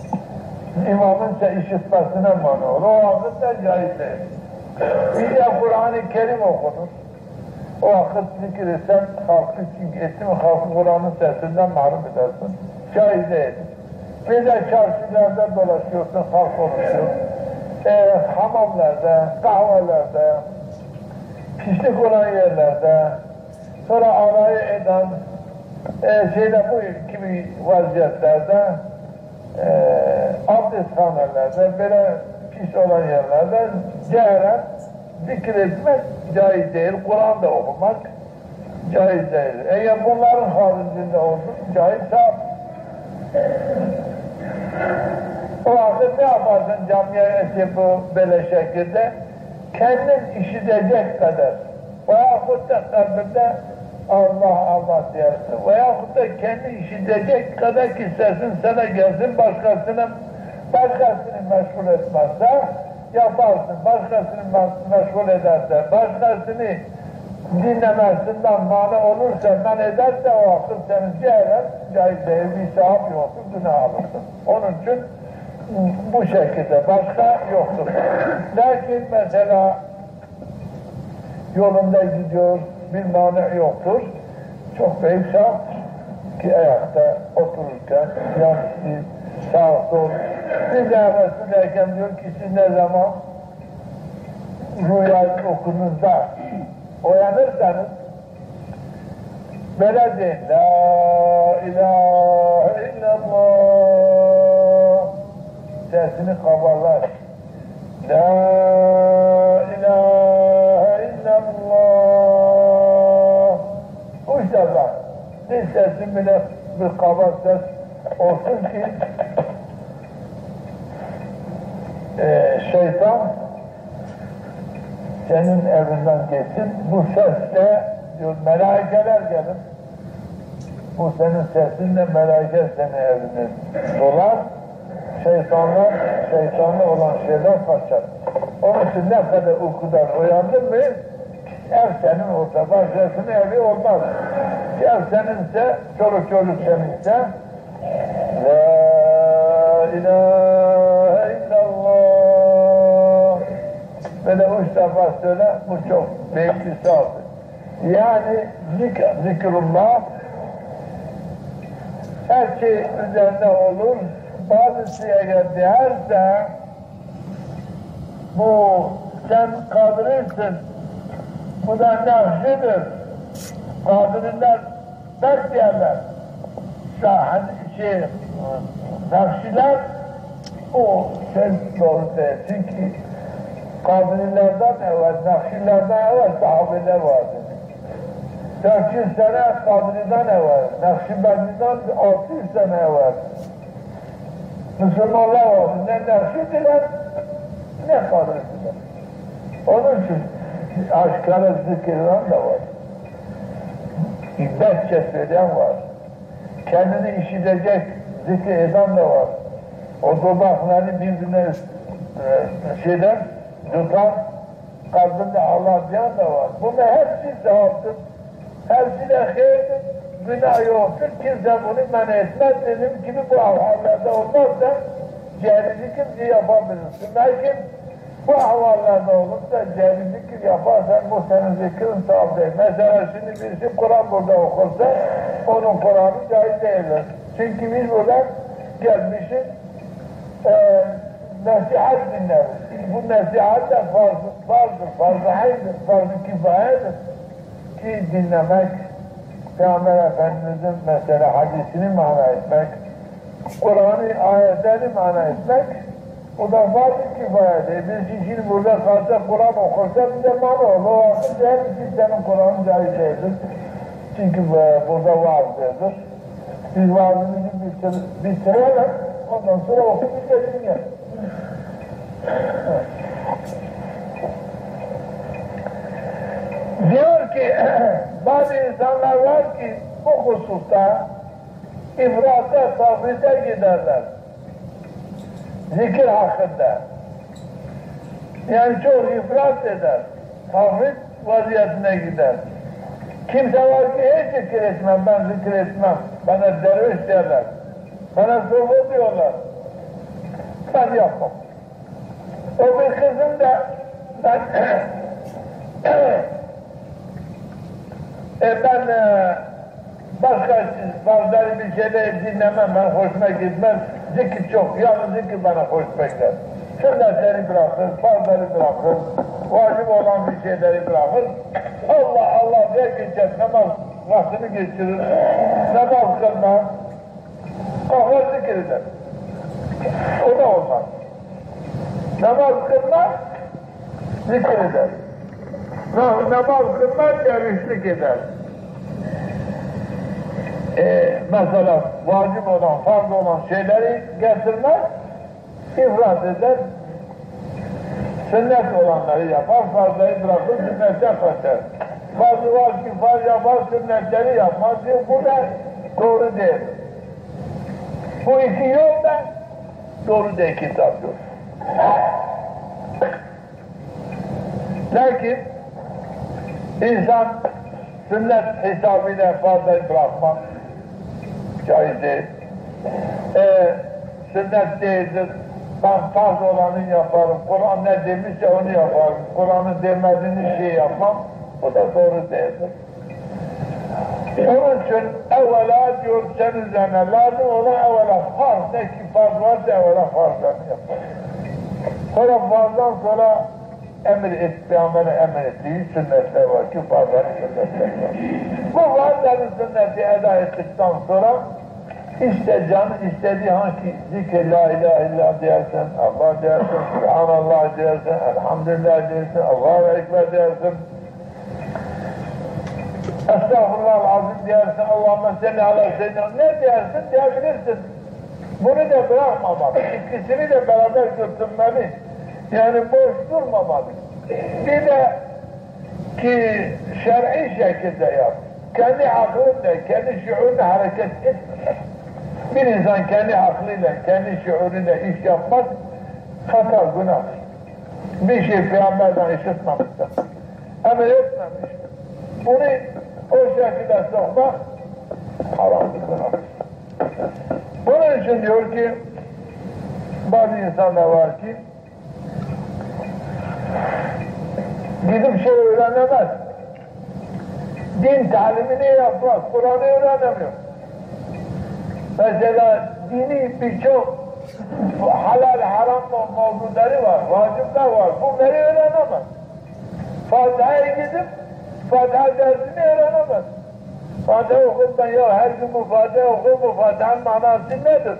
İmamın ise işitmesine mana olur. O vakit de caiz değil. Bir de Kur'an-ı Kerim okunur. O vakit zikir etsen halkı çünkü etsin halkı Kur'an'ın sesinden mahrum edersin. Caiz değil. Bir de çarşılarda dolaşıyorsun, halk konuşuyor. Hamamlarda, kahvelerde, pislik olan yerlerde, sonra arayı eden, bu gibi vaziyetlerde, abdesthanelerde, böyle pis olan yerlerde cehren zikir etmek caiz değil, Kur'an da okumak caiz değil. Eğer bunların haricinde olsun, caiz sağ. O vakit ne yaparsın camiye bu böyle şekilde? Kendin işitecek kadar veyahut da kalbinde Allah Allah dersin veyahut da kendi işitecek kadar ki sesin sana gelsin başkasını meşgul etmezse yaparsın, başkasını meşgul ederse, başkasını dinlemesinden mani olursa, men ederse o vakit senin cehren caiz değil, bir sevap yoktur, günah alırsın. Onun için bu şekilde başka yoktur. Lakin mesela yolunda gidiyor, bir mani yoktur. Çok büyük sevaptır ki ayakta otururken yanlış sağ sol. Bir dervesindeyken diyor ki siz ne zaman rüya okunuzda uyanırsanız böyle deyin. La ilahe illallah sesini kabarlar. La ilahe illallah üç defa bir sesin bile bir kabar ses olsun ki şeytan senin evinden geçsin. Bu sesle diyor melaikeler gelir. Bu senin sesinle melaike senin evine dolar. Şeytanlı olan şeyler kaçar. Onun için ne kadar uykudan uyandın mı ev senin olsa başkasının evi olmaz. Ev seninse, çoluk çocuk seninse La ilahe illallah böyle üç defa söyle, bu çok büyük bir sevaptır. Yani zikrullah her şey üzerinde olur. Bazısı eğer değerse bu sen kaldırırsın. Bu da nakşidir. Kaldırırlar, beklerler. Nakşiler o söz doğru değil. Çünkü Kadrilerden evvel, Nakşilerden evvel sahabeler vardı. 400 sene Kadri'den evvel, Nakşibendi'den 600 sene evvel. Müslümanlar vardı. Ne Nakşidiler, ne Kadri'diler. Onun için aşkara zikirden de var. İddetçe söyleyen var. Kendini işitecek zikir eden de var. O dudakları birbirine tutan, kalbinde Allah diyen de var. Bunda hepsi sevaptır. Hepsi de hayırdır. Günah yoktur. Kimse bunu men etmez. Dediğim gibi bu hallerde olmazsa cehri zikir yapabilirsin. Lakin Bu ahvallerde olup da cehri zikir yaparsan bu senin zikrin sahip değil. Mesela şimdi birisi Kur'an burada okursa onun Kur'an'ı caiz değildir. Çünkü biz burada gelmişiz nasihat dinleriz. Bu nasihat da farz-ı hayndir, farz-ı kifayedir. Ki dinlemek, Peygamber Efendimiz'in mesela hadisini mana etmek, Kur'an'ı ayetlerini mana etmek, o da farz-ı kifayedir. Biz şimdi burada kalsa Kur'an okursa bize mana olur. O vakit der ki senin Kur'an'ın caiz değildir. Çünkü burada vaazdır. Biz vaazımızı bitirelim, ondan sonra okuyup dinleyelim. Diyor ki, bazı insanlar var ki bu hususta ifrata, tafrite giderler. Zikir hakkında. Yani çok ifrat eder. Tafrit vaziyetine gider. Kimse var ki hiç zikir etmem, ben zikir etmem. Bana derviş derler. Bana sofu diyorlar. Ben yapmam. O bir kızım da ben başka bazıları bir şeyler dinlemem, ben hoşuma gitmez. Zikir çok, yalnız zikir bana hoşuma gider. Sünnetleri bırakır, farzları bırakır, vacip olan bir şeyleri bırakır. Allah Allah diye geçer, namaz vaktini geçirir, namaz kılmaz, kalkar zikir eder. O da olmaz. Namaz kılmaz, zikir eder. Namaz kılmaz, dervişlik eder. Mesela vacip olan, farz olan şeyleri getirmez, ifrat eder, sünnet olanları yapar, farzları bırakır, sünnete kaçar. Bazı var ki farz yapar, sünnetleri yapmaz diyor, bu da doğru değil. Bu iki yol da doğru değil kitap yok. Lakin insan sünnet hesabıyla farzları bırakmaz, caiz değil. Sünnet değildir. Ben farz olanı yaparım. Kur'an ne demişse onu yaparım. Kur'an'ın demediğini şey yapmam. Bu da doğru değildir. Onun için evvela diyor sen üzerine lazım ona evvela farz. Ne ki farz varsa evvela farzlarını yapar. Sonra farzdan sonra emir et, Peygamber'e emir ettiği sünnetler var ki farzların sünnetler var. Bu farzların sünneti eda ettikten sonra İşte canı istediği hangi zikir, la ilahe illallah dersin, Allah dersin, Subhanallah dersin, Elhamdülillah dersin, Allahu Ekber dersin, Estağfurullah azim dersin, Allahümme salli ala seyyidina, ne dersin diyebilirsin. Bunu da bırakmamalı, ikisini de beraber götürmeli, yani boş durmamalı. Bir de ki şer'i şekilde yap, kendi aklınla, kendi şuurla hareket etme. Bir insan kendi aklıyla, kendi şuuruyla iş yapmaz, hata, günah. Bir şey Peygamberden işitmemiştir, emir etmemiş. Bunu o şekilde sokmak haramdır, günah. Bunun için diyor ki, bazı insanlar var ki, gidip şey öğrenemez. Din talimini yapmaz, Kur'an'ı öğrenemiyor. Mesela dini birçok halal haram mevzuları var, vacipler var. Bunları öğrenemez. Fatiha'ya gidip Fatiha dersini öğrenemez. Fatiha okursan ya her gün bu Fatiha okur, bu Fatiha'nın manası nedir?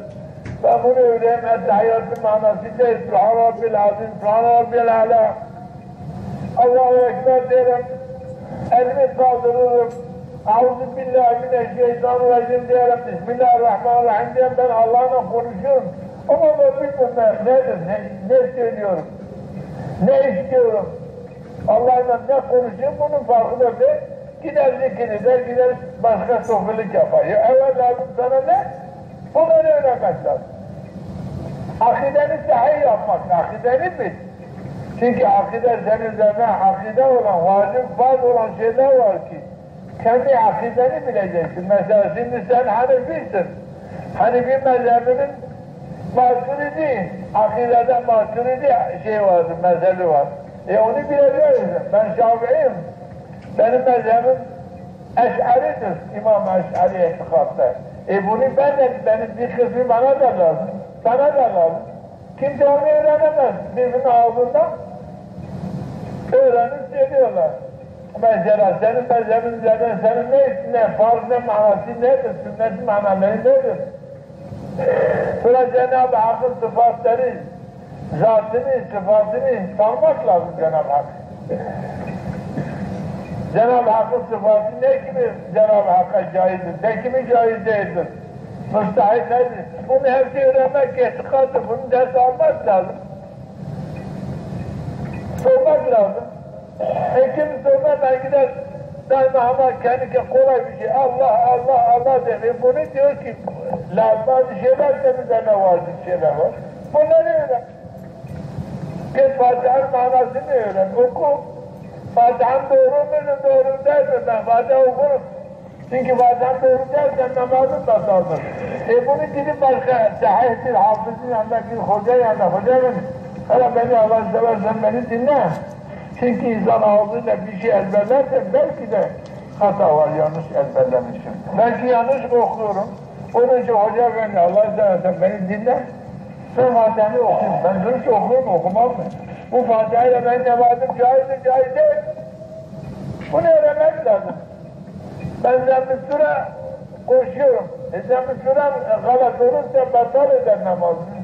Ben bunu öğreneyim, Ettehiyyat'ın manası değil. Sübhan Rabbil Azim, Sübhan Rabbil Ala. Allahu Ekber derim, elimi kaldırırım. Euzubillahimineşşeytanirracim diyelim, Bismillahirrahmanirrahim diyelim, ben Allah'la konuşuyorum. Ama ben bilmiyorum nedir, ne söylüyorum, ne istiyorum. Allah'la ne konuşuyorum, bunun farkında değil. Gider zikir eder, gider başka sohbelik yapar. Ya evvel lazım sana ne? Bunları öğrenmek lazım. Akideni sahi yapmak, akideni bil. Çünkü akide senin üzerine akide olan, vacip, farz olan şeyler var ki, kendi akideni bileceksin. Mesela şimdi sen Hanefi'sin. Hanefi mezhebinin Maturidi, akidede Maturidi şey vardı, mezhebi var. Onu bileceğiz. Ben Şafii'yim. Benim mezhebim Eş'aridir, İmam Eş'ari etikatta. Bunu benim bir kısmı bana da lazım, sana da lazım. Kimse onu öğrenemez, birbirinin ağzından öğrenip söylüyorlar. Mesela senin mezhebin üzerinden senin ne farz ne manası nedir, sünnet manaları nedir? Sonra Cenab-ı Hakk'ın sıfatları, zatını, sıfatını tanımak lazım Cenab-ı Hak. Cenab-ı Hakk'ın sıfatı ne gibi Cenab-ı Hakk'a caizdir, ne kimi caiz değildir, müstahil nedir? Bunu hepsi öğrenmek itikattır, bunu ders almak lazım. Sormak lazım. Kim sorma ben gider, daima ama kendine kolay bir şey, Allah demiyor. Bunu diyor ki, bazı şeyler senin üzerine vardır, şeyler var. Bunları öğren. Git Fatiha'nın manasını öğren, oku. Fatiha'm doğru mudur, doğru değil mi? Ben Fatiha okurum. Çünkü Fatiha'm doğru dersen namazın da sağdır. Bunu gidip başka sahihtir, hafızın yanında, bir hoca yanında, hoca benim. Hala beni Allah seversen beni dinle. Çünkü insan ağzıyla bir şey ezberlerse belki de hata var, yanlış ezberlemişim. Belki yanlış okuyorum. Onun için hoca beni, Allah seversen beni dinle. Ben Fatiha'nı okuyayım. Ben dürüst okuyorum, okumam mı? Bu Fatiha ile ben namazım caizdir, caiz değil. Bunu öğrenmek lazım. Ben Zemm-i Sure koşuyorum. Zemm-i Sure galat olursa batal eder namazını.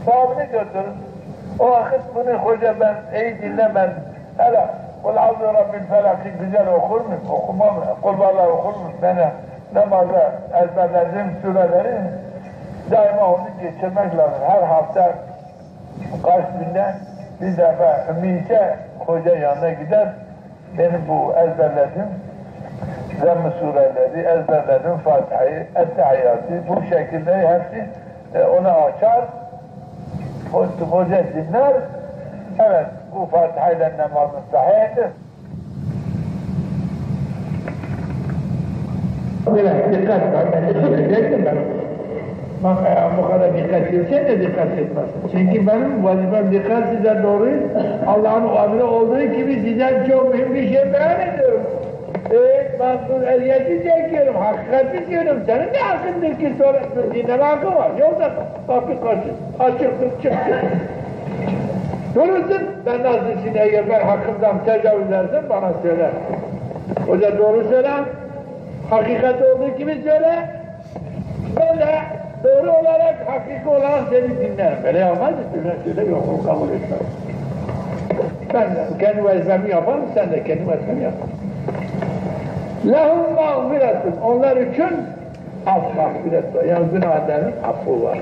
Sahabını götürür. O vakit bunu hoca ben iyi dinle ben. Hele Kul Avzu Rabbil Felak'ı güzel okur mu? Okumam. Kul Vallahi okur mu? Bana namazda ezberlediğim sureleri daima onu geçirmek lazım. Her hafta kaç günde bir defa ümiyse hoca yanına gider. Benim bu ezberlediğim Zemm-i Sureleri, ezberlediğim Fatiha'yı, Ettehiyyatı, bu şekilde hepsi ona açar. Hoca dinler. Evet, bu Fatiha ile namazın sahihtir. Biraz dikkat var, ben de söyleyecektim ben. Bak bu kadar dikkat etsen de dikkat etmezsin. Çünkü benim vazifem dikkat size doğru, Allah'ın adına olduğu gibi size çok mühim bir şey beyan ediyorum. Ben bu eziyeti çekiyorum, hakikati diyorum. Senin de hakkındır ki sonra dinleme hakkı var. Yoksa kapı açıktır, çıktır. Doğrusun, ben nasıl eğer ben hakkımdan tecavüz edersem bana söyle. Hoca doğru söyle, hakikat olduğu gibi söyle. Ben de doğru olarak, hakiki olarak seni dinlerim. Böyle yapmaz mısın? Söyle yok, o kabul etmez. Ben kendi vazifemi yaparım, sen de kendi vazifeni yap. Lehum mağfiretun, onlar için af mağfiret var, yani günahların affı var.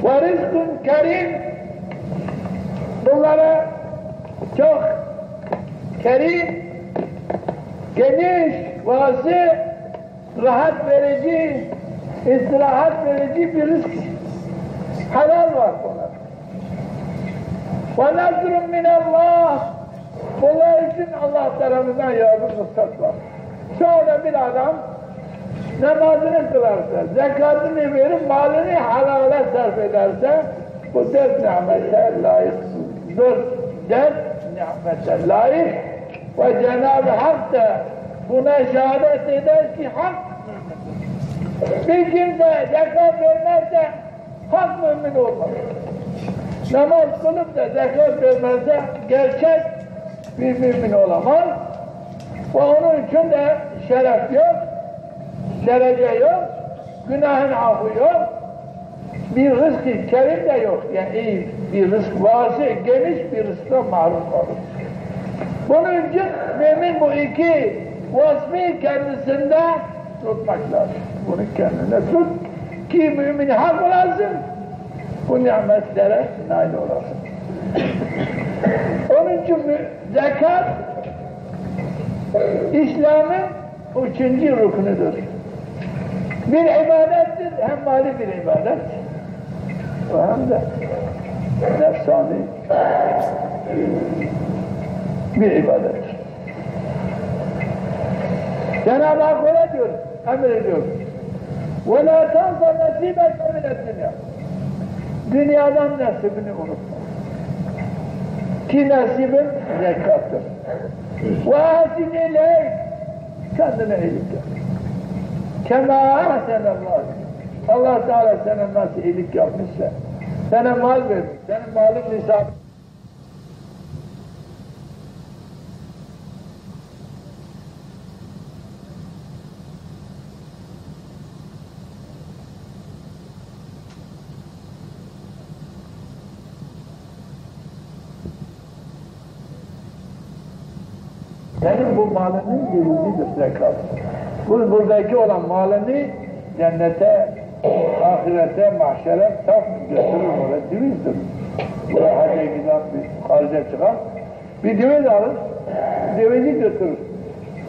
Ve rizkun kerim, bunlara çok kerim, geniş, vasi, rahat verici, istirahat verici bir rızk, halal var bunlar. Ve nazrun minallah, bunlar için Allah tarafından yardım ruhsat var. Sonra bir adam namazını kılarsa, zekatını verir, malını halale sarf ederse, bu dört nimete layık. Dört nimete layık ve Cenab-ı Hak da buna şehadet eder ki hak bir kimse zekat vermezse hak mümin olmaz. Namaz kılıp da zekat vermezse gerçek bir mümin olamaz. Ve onun için de şeref yok, derece yok, günahın affı yok, bir rızk-ı kerim de yok. Yani iyi bir rızk varsa geniş bir rızkla maruz olur. Bunun için mümin bu iki vasfı kendisinde tutmak lazım. Bunu kendine tut ki mümin hak olasın, bu nimetlere nail olasın. Onun için zekat İslam'ın üçüncü rüknüdür. Bir ibadettir, hem mali bir ibadet, hem de nefsani bir ibadet. Cenab-ı Hak öyle diyor, emrediyor. وَلَا تَنْسَ نَسِيبَكَ مِنَ الدُّنْيَا Dünyadan nasibini unutma. Ki nasibin zekattır. وَاَسِنْ اِلَيْهِ Kendine iyilik yap. كَمَا اَحْسَنَ اللّٰهِ Allah Teala sana nasıl iyilik yapmışsa, sana mal vermiş, senin malın nisabı. Senin bu malının devizidir zekat. Buradaki olan malını cennete, ahirete, mahşere saf götürür oraya, devizdir. Buraya hacca giden bir harice çıkan bir deviz alır, devizi götürür.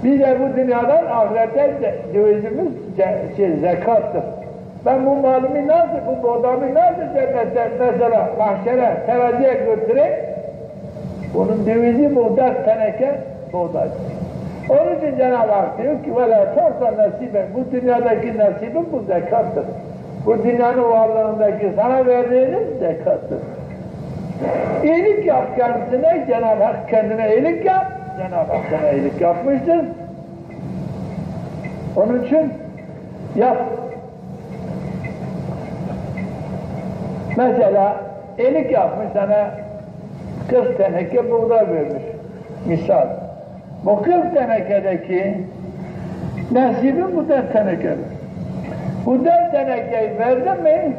Biz de bu dünyadan ahirete devizimiz zekattır. Ben bu malımı nasıl, bu bodamı nasıl cennete, mesela mahşere, teraziye götüreyim? Bunun devizi bu 4 teneke buğday. Onun için Cenab-ı Hak diyor ki وَلَا تَنْسَ نَسِيبًا Bu dünyadaki nasibin bu zekattır. Bu dünyanın varlığındaki sana verdiğiniz zekattır. İyilik yap kendisine, Cenab-ı Hak kendine iyilik yap, Cenab-ı Hak sana iyilik yapmıştır. Onun için yap. Mesela iyilik yapmış sana 40 teneke buğday vermiş. Misal. Bu 40 tenekedeki nasibin bu 4 tenekedir. Bu 4 tenekeyi verdin mi,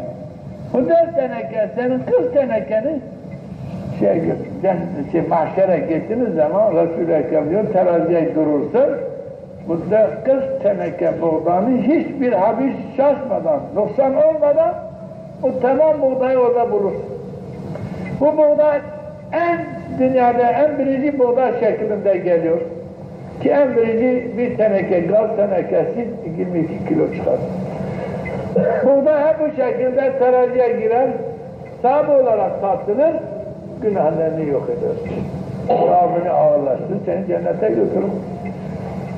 bu 4 teneke senin 40 tenekeni mahşere gittiğiniz zaman Resul-i Ekrem diyor, teraziye durursun, bu 40 teneke buğdanı hiçbir habis şaşmadan, noksan olmadan o tamam buğdayı orada bulursun. Bu buğday dünyada en birinci buğday şeklinde geliyor. Ki en birinci bir teneke, gaz tenekesi 22 kilo çıkar. Buğday hep bu şekilde teraziye girer, sahibi olarak tartılır, günahlarını yok eder. Sahabını ağırlaştır, seni cennete götürür.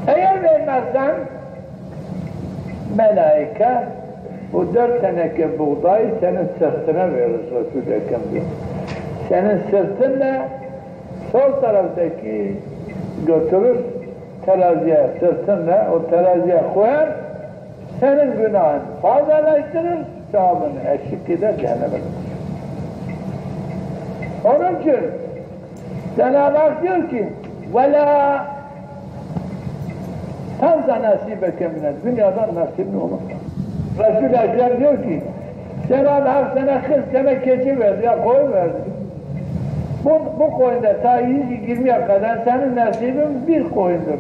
Eğer vermezsen, melaike bu 4 teneke buğdayı senin sırtına verir Resul-i Ekrem diyor. Senin sırtınla sol taraftaki götürür teraziye, sırtınla o teraziye koyar, senin günahın fazlalaştırır, sevabını eksik gider, cehenneme götürür. Onun için Cenab-ı Hak diyor ki وَلَا تَنْزَ نَسِيبَكَ مِنَ Dünyadan nasibini unutma. Resul-i Ekrem diyor ki Cenab-ı Hak sana 40 tane keçi verdi, ya koyun verdi. Bu koyunda ta 120'ye kadar senin nasibin bir koyundur.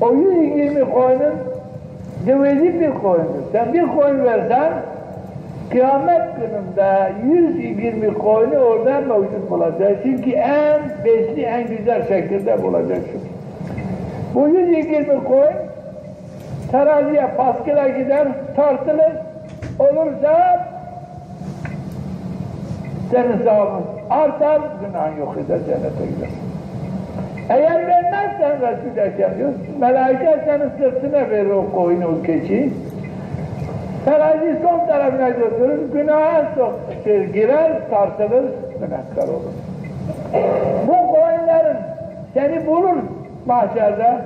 O 120 koyunun devizi bir koyundur. Sen bir koyun versen kıyamet gününde 120 koyunu orada mevcut bulacaksın. Çünkü en besli, en güzel şekilde bulacaksın. Bu 120 koyun teraziye, paskıla gider, tartılır. Olursa senin sevabın artar, günahın yok eder, cennete gider. Eğer vermezsen Resul-i Ekrem diyor, melaike senin sırtına verir o koyunu, o keçiyi. Terazi son tarafına götürür, günaha girer, tartılır, günahkar olur. Bu koyunların seni bulur mahşerde,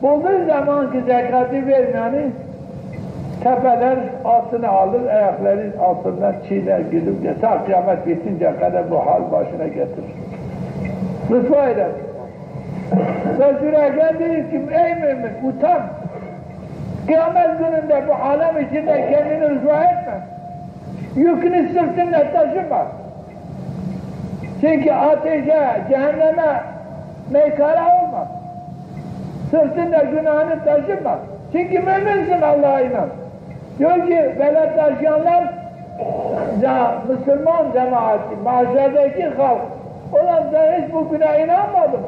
bulduğu zamanki zekatı vermeyeni tepeler altına alır, ayakları altından çiğner gidip ta kıyamet bitince kadar bu hal başına getirir. Rüsva eder. Resul-i Ekrem diyor ki, ey mümin utan! Kıyamet gününde bu alem içinde kendini rüsva etme. Yükünü sırtınla taşıma. Çünkü ateşe, cehenneme meykara olma. Sırtınla günahını taşıma. Çünkü müminsin Allah'a inan. Diyor ki böyle taşıyanlar Müslüman cemaati, mahşerdeki halk. Ulan sen hiç bu günaha inanmadın mı?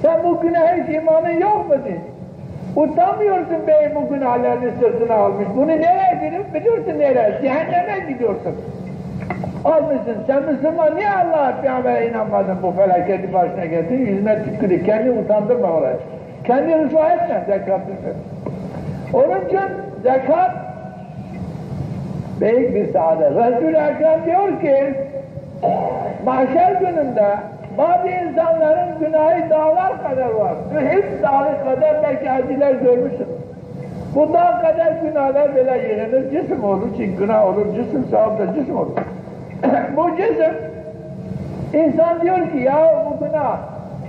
Sen bu günaha hiç imanın yok mu diye? Utanmıyorsun bey bu günahlarını sırtına almış. Bunu nereye gidiyorsun? Biliyorsun nereye? Cehenneme gidiyorsun. Almışsın. Sen Müslüman niye Allah'a Peygamber'e inanmadın bu felaketi başına getirdin? Yüzüne tükürük. Kendini utandırma oraya. Kendini rüsva etme. Zekatını ver. Onun için zekat büyük bir saadet. Resul-i Ekrem diyor ki mahşer gününde bazı insanların günahı dağlar kadar var. Ühud dağı kadar belki acılar görmüşsün. Bu dağ kadar günahlar böyle yığılır, cisim olur. Çünkü günah olur, cisim sahipte cisim olur. Bu cisim, insan diyor ki ya bu günah,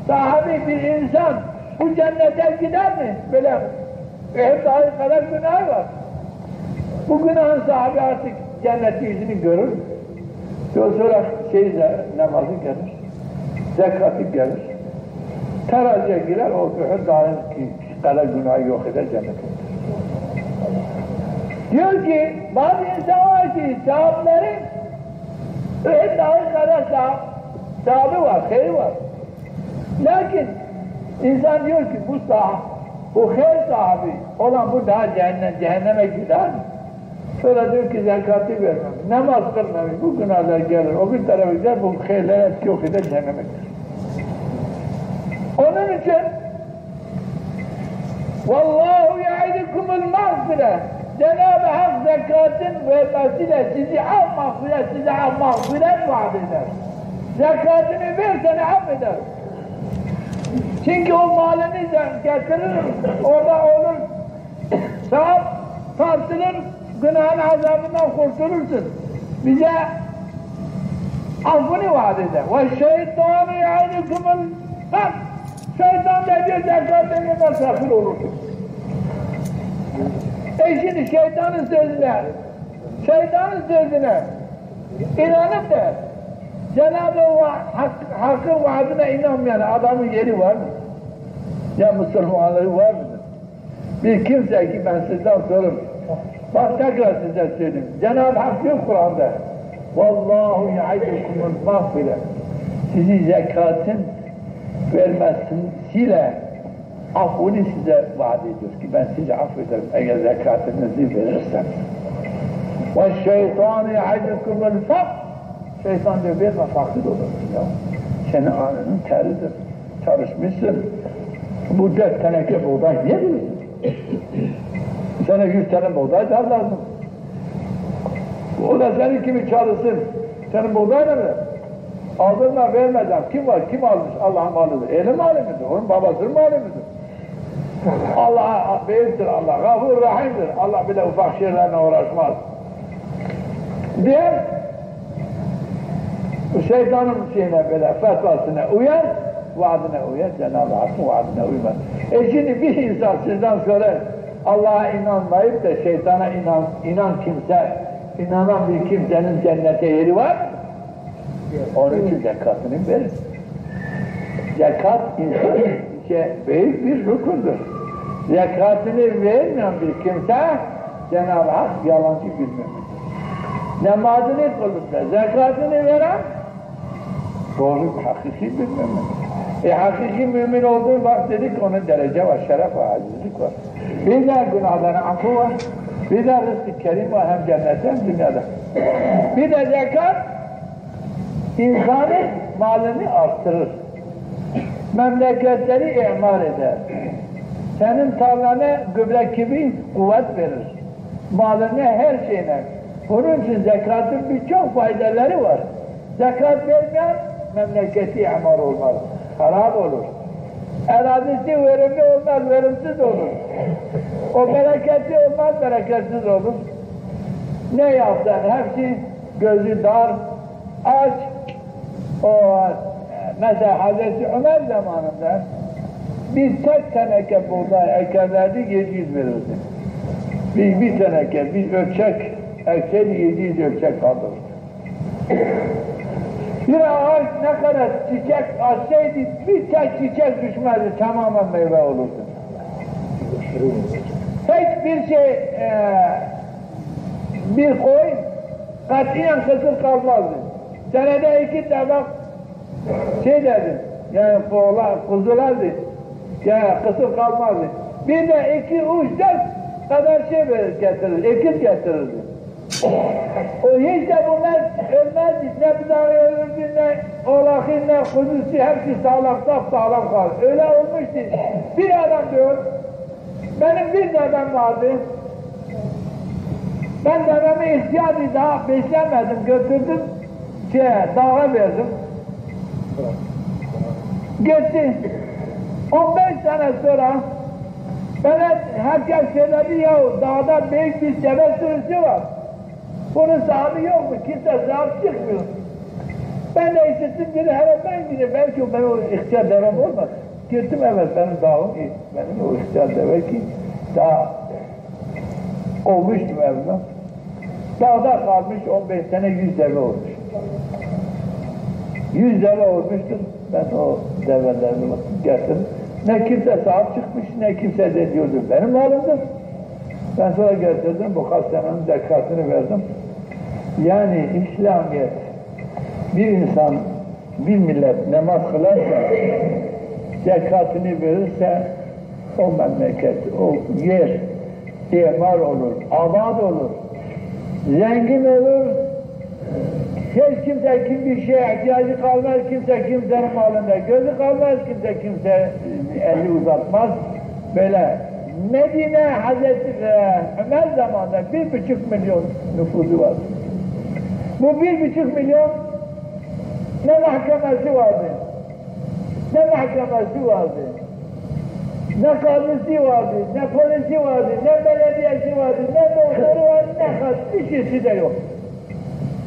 sahabi bir insan bu cennete gider mi? Böyle Ühud dağı kadar günah var. Bu günahın sahibi artık cenneti yüzünü görür. Sonra namazı gelir, zekatı gelir. Teraziye girer, o Ühud dağının kadar günahı yok eder cennete. Diyor ki, bazı insan var ki sahabeleri Ühud dağı kadar sahabi var, hayır var. Lakin insan diyor ki bu hayır sahibi olan bu daha cehenneme gider mi? Sonra diyor ki zekatı vermem, namaz kılmamış, bu günahlar gelir, o bir tarafa gider, bu hayırlar etki yok eder, cehenneme gider. Onun için Vallahu ya'idukumul mağfire, Cenab-ı Hak zekatın vermesiyle sizi mağfiret vaat eder. Zekatını ver, seni affeder. Çünkü o malını getirir, orada olur, sahip tartılır, günahın azabından kurtulursun. Bize affını vaat eder. Ve şeytanı ya'idukumul hak. Şeytan da diyor zekatını mesafir olursun. Şimdi şeytanın sözüne inanıp da Cenab-ı Hakk'ın vaadine inanmayan adamın yeri var mı? Ya Müslümanları var mı? Bir kimse ki ben sizden sorayım. Bak tekrar size söyleyeyim. Cenab-ı Hak diyor Kur'an'da Vallahu ya'idukumul mağfire. Sizi zekatın vermesiyle affını size vaat ediyor ki ben sizi affederim eğer zekatınızı verirsem. Ve şeytanı ya'idukumul fakr. Şeytan diyor verme fakir olursun ya. Senin alnının teridir. Çalışmışsın. Bu 4 teneke buğday niye verirsin? Sana 100 tane buğday daha lazım. O da senin kimi çalışsın. Senin buğdayla mı? Aldırma vermeden. Kim var? Kim almış? Allah'ın malıdır. Eli malı mıdır? Onun babasının malı mıdır? Allah büyüktür Allah. Gafur Rahim'dir. Allah bile ufak şeylerle uğraşmaz. Diğer şeytanın şeyine böyle fetvasına uyar, vaadine uyar, Cenab-ı Hakk'ın vaadine uymaz. Şimdi bir insan sizden sonra Allah'a inanmayıp da şeytana inanan bir kimsenin cennete yeri var mı? Onun için zekatını verir. Zekat insanın büyük bir rükundur. Zekatını vermeyen bir kimse Cenab-ı Hak yalancı bir mümindir. Namazını kılıp da zekatını veren doğru hakiki bir mümin. Hakiki mümin olduğu vakit dedik onun derece var, şeref var, azizlik var. Bir de günahların affı var, bir de rızk-ı kerim var hem cennette hem dünyada. Bir de zekat insanın malını arttırır. Memleketleri imar eder. Senin tarlana gübre gibi kuvvet verir. Malına her şeyine. Bunun için zekatın birçok faydaları var. Zekat vermeyen memleketi imar olmaz. Harap olur. Arazisi verimli olmaz, verimsiz olur. O bereketli olmaz, bereketsiz olur. Ne yapsan hepsi gözü dar, aç. O mesela Hazreti Ömer zamanında bir tek teneke buğday ekerlerdi 700 verirdi. Bir teneke, bir ölçek ekseri 700 ölçek kaldırırdı. Bir ağaç ne kadar çiçek açsaydı bir tek çiçek düşmezdi, tamamen meyve olurdu. Hiçbir şey, bir koyun katiyen kısır kalmazdı. Senede 2 tabak derdi, yani kuzulardı, yani kısır kalmazdı. Bir de 2, 3, 4 kadar getirirdi, ekiz getirirdi. O hiç de bunlar ölmezdi, ne bıdağı ölürdü, ne oğlakı, ne kuzusu, hepsi sağlam kaldı. Öyle olmuştu. Bir adam diyor, Benim bir dedem vardı. Ben dedemi ihtiyacı daha beslemedim, götürdüm, dağa verdim. Gitti. 15 sene sonra bana herkes söyledi ya dağda büyük bir deve sürüsü var. Bunun sahibi yok mu? Kimse sahip çıkmıyor. Ben de işittim dedi, hele ben gideyim, belki ben o ihtiyar devem olmaz. Gittim evet benim dağım, benim o ihtiyar deve ki daha olmuştum evden. Dağda kalmış 15 sene 100 deve olmuş. 100 deve olmuştur. Ben o develerimi getirdim. Ne kimse sahip çıkmış, ne kimse de diyordu. Benim malımdır. Ben sonra getirdim, bu kaç senenin zekatını verdim. Yani İslamiyet, bir insan, bir millet namaz kılarsa, zekatını verirse, o memleket, o yer, imar olur, abad olur, zengin olur, hiç kimse kim bir şeye ihtiyacı kalmaz, kimse kimsenin malında gözü kalmaz, kimse eli uzatmaz. Böyle Medine Hazreti Ömer zamanında 1,5 milyon nüfusu var. Bu 1,5 milyon ne mahkemesi vardı, ne mahkemesi vardı, ne kadısı vardı, ne polisi vardı, ne belediyesi vardı, ne doktoru vardı, ne bir şeysi de yok.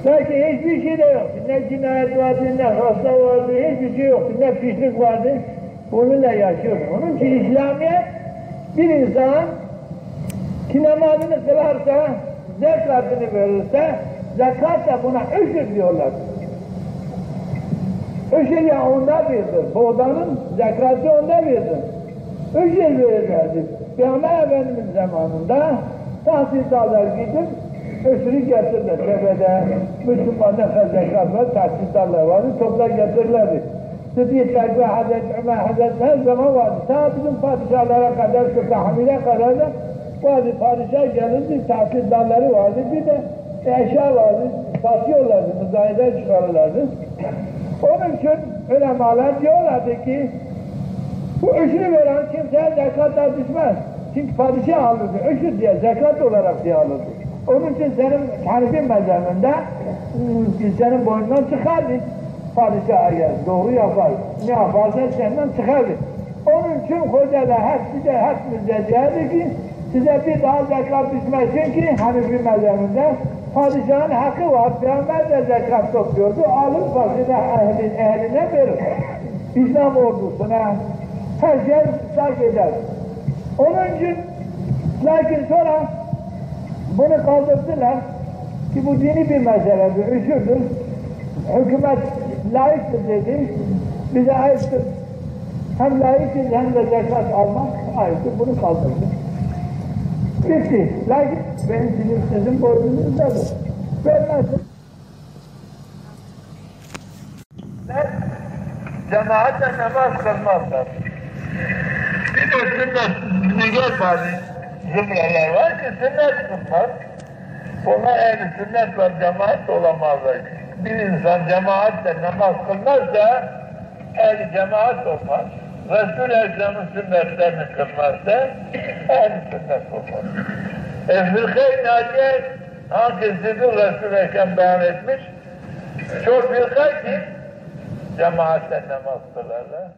Belki hiçbir şey de yoktu. Ne cinayet vardı, ne hasta vardı, hiçbir şey yoktu. Ne pislik vardı. Bununla yaşıyordu. Onun için İslamiyet bir insan ki namazını kılarsa, zekatını verirse, zekat da buna öşür diyorlar. Öşür ya onda birdir. Buğdanın zekatı onda birdir. Öşür verirlerdi. Peygamber Efendimiz zamanında tahsildarlar gidip öşürü getirirler. Tepede Müslüman ne zekat var, tahsildarlar vardı, toplar getirirlerdi. Sıdîk ve Hazreti Ömer, Hazreti her zaman vardı. Ta bizim padişahlara kadar, Sultan kadar da vardı. Padişah gelirdi, tahsildarları vardı. Bir de eşya vardı, satıyorlardı, müzayeden çıkarırlardı. Onun için ulemalar diyorlardı ki bu öşürü veren kimseye zekatlar düşmez. Çünkü padişah alırdı, öşür diye zekat olarak diye alırdı. Onun için senin Hanifi mezhebinde senin boynundan çıkardı. Padişah eğer doğru yapar, ne yaparsa senden çıkardı. Onun için hocalar hepimiz derdi ki size bir daha zekat düşmesin ki Hanifi mezhebinde padişahın hakkı var. Peygamber de zekat topluyordu, alır fakire ehline verir. İslam ordusuna her şey sarf eder. Onun için lakin sonra bunu kaldırdılar ki bu dini bir meseledir, üşürdür. Hükümet layıktır dedi, bize ayıptır. Hem layıktır hem de zekat almak ayıptır, bunu kaldırdı. Bitti. Lakin benim dilim sizin boynunuzdadır. Vermezsin. Cemaatle namaz kılmazlar. Bir de sünnet, nigar bazı zümreler var ki sünnet kılmaz. Onlar ehli sünnet ve cemaat olamazlar. Bir insan cemaatle namaz kılmazsa ehli cemaat olmaz. Resul-i Ekrem'in sünnetlerini kılmazsa ehli sünnet olmaz. Fırka-i Naciye hangisini Resul-i Ekrem beyan etmiş? Çok fırka ki cemaatle namaz kılarlar.